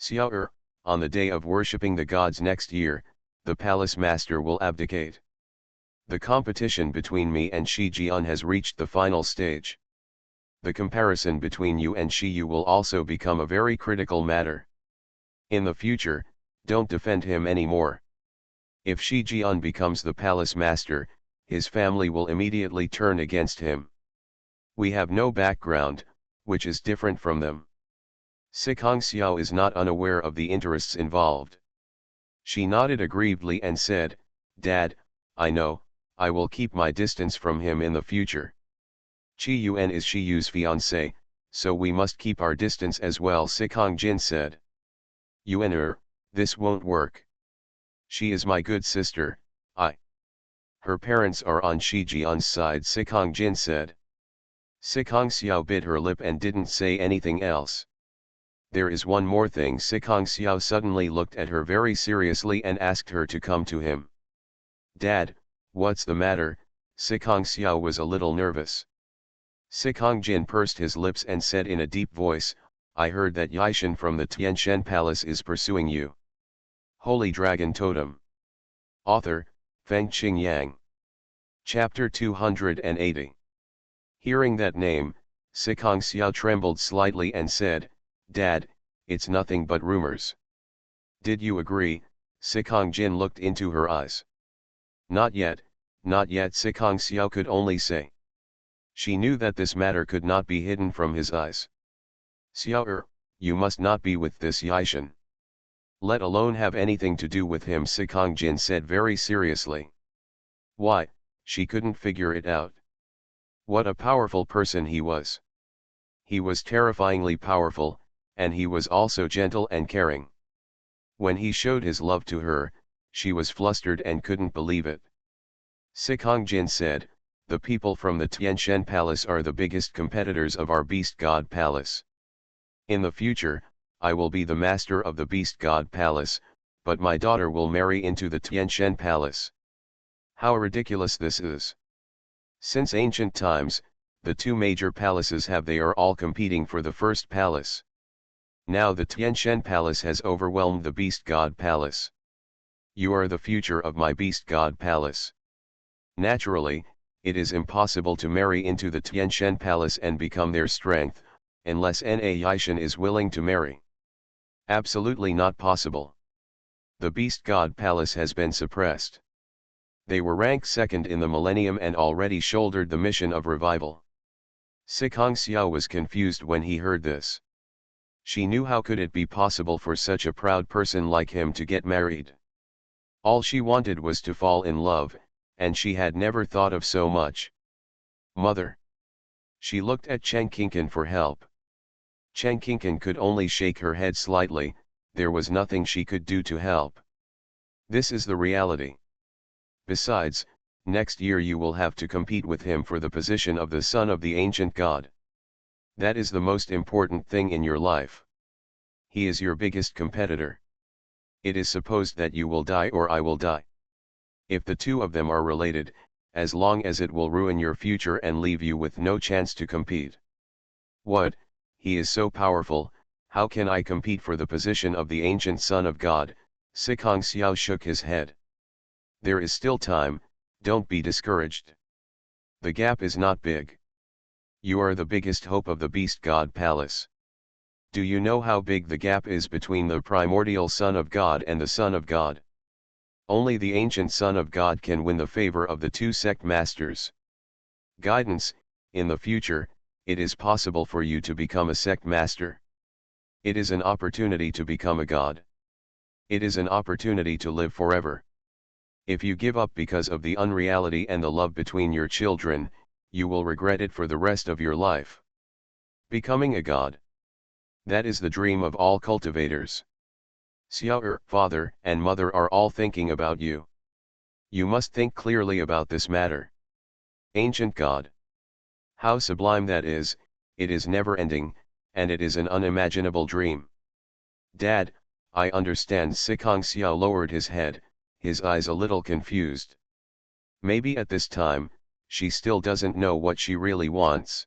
"Xiao on the day of worshipping the gods next year, the palace master will abdicate. The competition between me and Shi Jian has reached the final stage. The comparison between you and Shi Yu will also become a very critical matter. In the future, don't defend him anymore. If Shi Jian becomes the palace master, his family will immediately turn against him. We have no background, which is different from them." Sikong Xiao is not unaware of the interests involved. She nodded aggrievedly and said, "Dad, I know, I will keep my distance from him in the future. Qi Yuan is Shi Yu's fiancé, so we must keep our distance as well," Sikong Jin said. "Yuan, this won't work. She is my good sister, Her parents are on Shi Jian's side," Sikong Jin said. Sikong Xiao bit her lip and didn't say anything else. "There is one more thing." Sikong Xiao suddenly looked at her very seriously and asked her to come to him. "Dad, what's the matter?" Sikong Xiao was a little nervous. Sikong Jin pursed his lips and said in a deep voice, "I heard that Yaishan from the Tianshan Palace is pursuing you." Holy Dragon Totem. Author, Feng Qingyang. Chapter 280. Hearing that name, Sikong Xiao trembled slightly and said, "Dad, it's nothing but rumors." "Did you agree?" Sikong Jin looked into her eyes. Not yet," Sikong Xiao could only say. She knew that this matter could not be hidden from his eyes. "Xiao you must not be with this Yaishan. Let alone have anything to do with him," Sikong Jin said very seriously. Why, she couldn't figure it out. What a powerful person he was. He was terrifyingly powerful, and he was also gentle and caring. When he showed his love to her, she was flustered and couldn't believe it. Sikong Jin said, "The people from the Tianshan Palace are the biggest competitors of our Beast God Palace. In the future, I will be the master of the Beast God Palace, but my daughter will marry into the Tianshan Palace. How ridiculous this is. Since ancient times, the two major palaces they are all competing for the first palace. Now the Tianshan Palace has overwhelmed the Beast God Palace. You are the future of my Beast God Palace. Naturally, it is impossible to marry into the Tianshan Palace and become their strength, unless Na Yaishan is willing to marry. Absolutely not possible. The Beast God Palace has been suppressed. They were ranked second in the millennium and already shouldered the mission of revival." Sikong Xiao was confused when he heard this. She knew how could it be possible for such a proud person like him to get married. All she wanted was to fall in love, and she had never thought of so much. "Mother." She looked at Cheng Kinkan for help. Cheng Kinkan could only shake her head slightly, there was nothing she could do to help. This is the reality. Besides, next year you will have to compete with him for the position of the son of the ancient god. That is the most important thing in your life. He is your biggest competitor. It is supposed that you will die or I will die. If the two of them are related, as long as it will ruin your future and leave you with no chance to compete. What, he is so powerful, how can I compete for the position of the ancient son of God? Sikong Xiao shook his head. There is still time, don't be discouraged. The gap is not big. You are the biggest hope of the Beast God Palace. Do you know how big the gap is between the primordial Son of God and the Son of God? Only the ancient Son of God can win the favor of the two sect masters. Guidance, in the future, it is possible for you to become a sect master. It is an opportunity to become a god. It is an opportunity to live forever. If you give up because of the unreality and the love between your children, you will regret it for the rest of your life. Becoming a god. That is the dream of all cultivators. Xiao, father and mother are all thinking about you. You must think clearly about this matter. Ancient god. How sublime that is, it is never ending, and it is an unimaginable dream. Dad, I understand. Sikong Xiao lowered his head, his eyes a little confused. Maybe at this time, she still doesn't know what she really wants.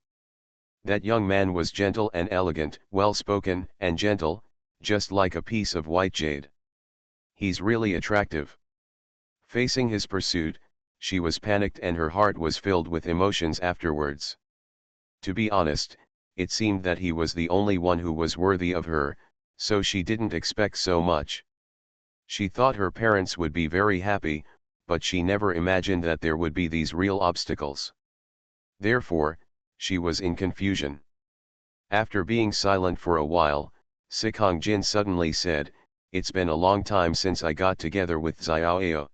That young man was gentle and elegant, well-spoken and gentle, just like a piece of white jade. He's really attractive. Facing his pursuit, she was panicked and her heart was filled with emotions afterwards. To be honest, it seemed that he was the only one who was worthy of her, so she didn't expect so much. She thought her parents would be very happy, but she never imagined that there would be these real obstacles. Therefore, she was in confusion. After being silent for a while, Sikong Jin suddenly said, "It's been a long time since I got together with Xiaoao.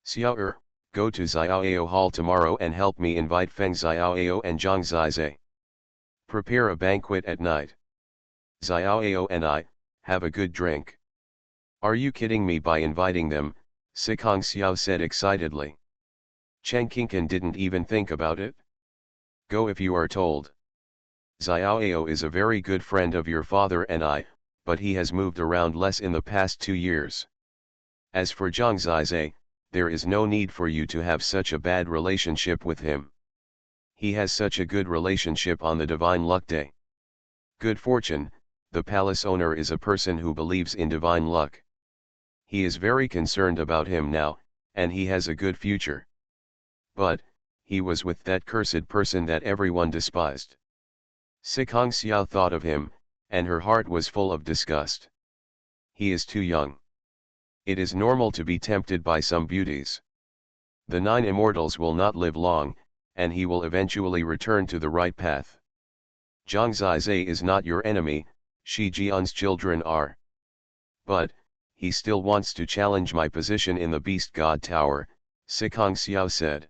Xiao, go to Xiaoao Hall tomorrow and help me invite Feng Xiaoao and Zhang Zizai. Prepare a banquet at night. Xiaoao and I, have a good drink." "Are you kidding me by inviting them?" Sikong Xiao said excitedly. Chen Qingqin didn't even think about it. "Go if you are told. Xiaoao is a very good friend of your father and I, but he has moved around less in the past 2 years. As for Zhang Zizai, there is no need for you to have such a bad relationship with him. He has such a good relationship on the divine luck day. Good fortune, the palace owner is a person who believes in divine luck. He is very concerned about him now, and he has a good future. But, he was with that cursed person that everyone despised." Sikong Xiao thought of him, and her heart was full of disgust. He is too young. It is normal to be tempted by some beauties. The 9 immortals will not live long, and he will eventually return to the right path. Zhang Zizai is not your enemy, Shi Jian's children are. But, he still wants to challenge my position in the Beast God Tower, Sikong Xiao said.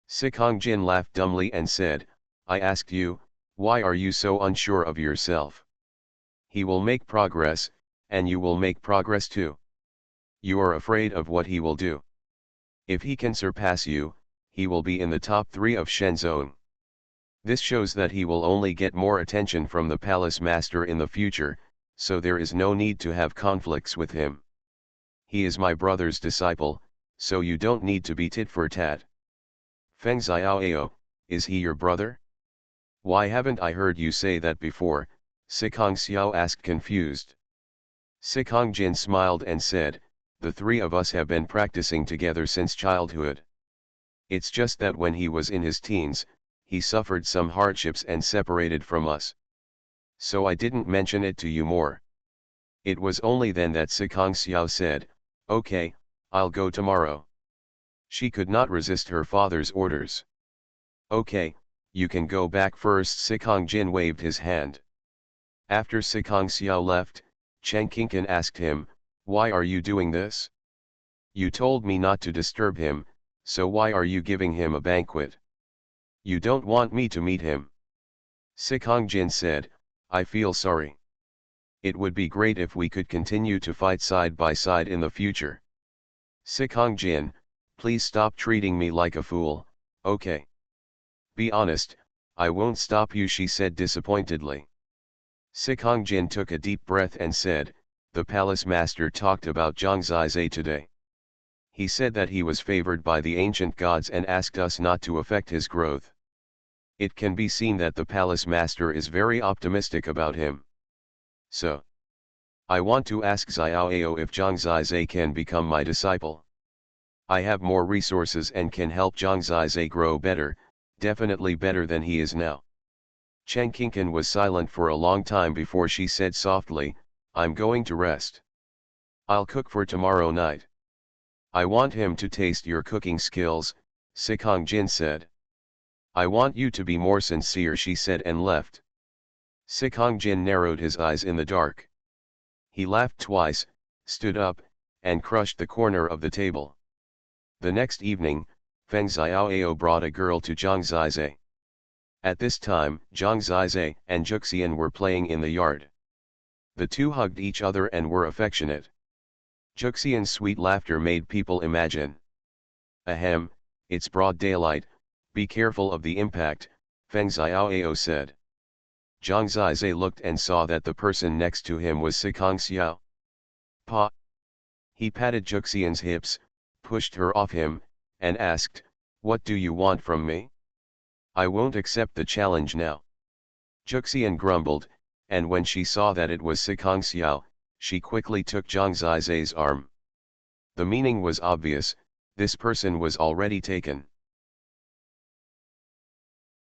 Sikong Jin laughed dumbly and said, "I asked you, why are you so unsure of yourself? He will make progress, and you will make progress too. You are afraid of what he will do. If he can surpass you, he will be in the top 3 of Shenzong. This shows that he will only get more attention from the palace master in the future, so there is no need to have conflicts with him. He is my brother's disciple, so you don't need to be tit for tat." "Feng Xiaoao, is he your brother? Why haven't I heard you say that before?" Sikong Xiao asked confused. Sikong Jin smiled and said, "The 3 of us have been practicing together since childhood. It's just that when he was in his teens, he suffered some hardships and separated from us. So I didn't mention it to you more." It was only then that Sikong Xiao said, "Okay, I'll go tomorrow." She could not resist her father's orders. "Okay, you can go back first." Sikong Jin waved his hand. After Sikong Xiao left, Chen Qingqin asked him, "Why are you doing this? You told me not to disturb him, so why are you giving him a banquet? You don't want me to meet him?" Sikong Jin said, "I feel sorry. It would be great if we could continue to fight side by side in the future. Sikong Jin, please stop treating me like a fool, okay? Be honest, I won't stop you," she said disappointedly. Sikong Jin took a deep breath and said, "The palace master talked about Zhang Zizai today. He said that he was favored by the ancient gods and asked us not to affect his growth. It can be seen that the palace master is very optimistic about him. So, I want to ask Xiaoao if Zhang Zizai can become my disciple. I have more resources and can help Zhang Zizai grow better, definitely better than he is now." Chen Qingqin was silent for a long time before she said softly, "I'm going to rest. I'll cook for tomorrow night." "I want him to taste your cooking skills," Sikong Jin said. "I want you to be more sincere," she said and left. Sikong Jin narrowed his eyes in the dark. He laughed twice, stood up, and crushed the corner of the table. The next evening, Feng Xiaoao brought a girl to Zhang Zizai. At this time, Zhang Zizai and Juxian were playing in the yard. The two hugged each other and were affectionate. Juxian's sweet laughter made people imagine. Ahem, it's broad daylight, be careful of the impact, Feng Xiaoao said. Zhang Zizai looked and saw that the person next to him was Sikong Xiao. Pa. He patted Juxian's hips, pushed her off him, and asked, "What do you want from me? I won't accept the challenge now." Juxian grumbled, and when she saw that it was Sikong Xiao, she quickly took Zhang Zizai's arm. The meaning was obvious, this person was already taken.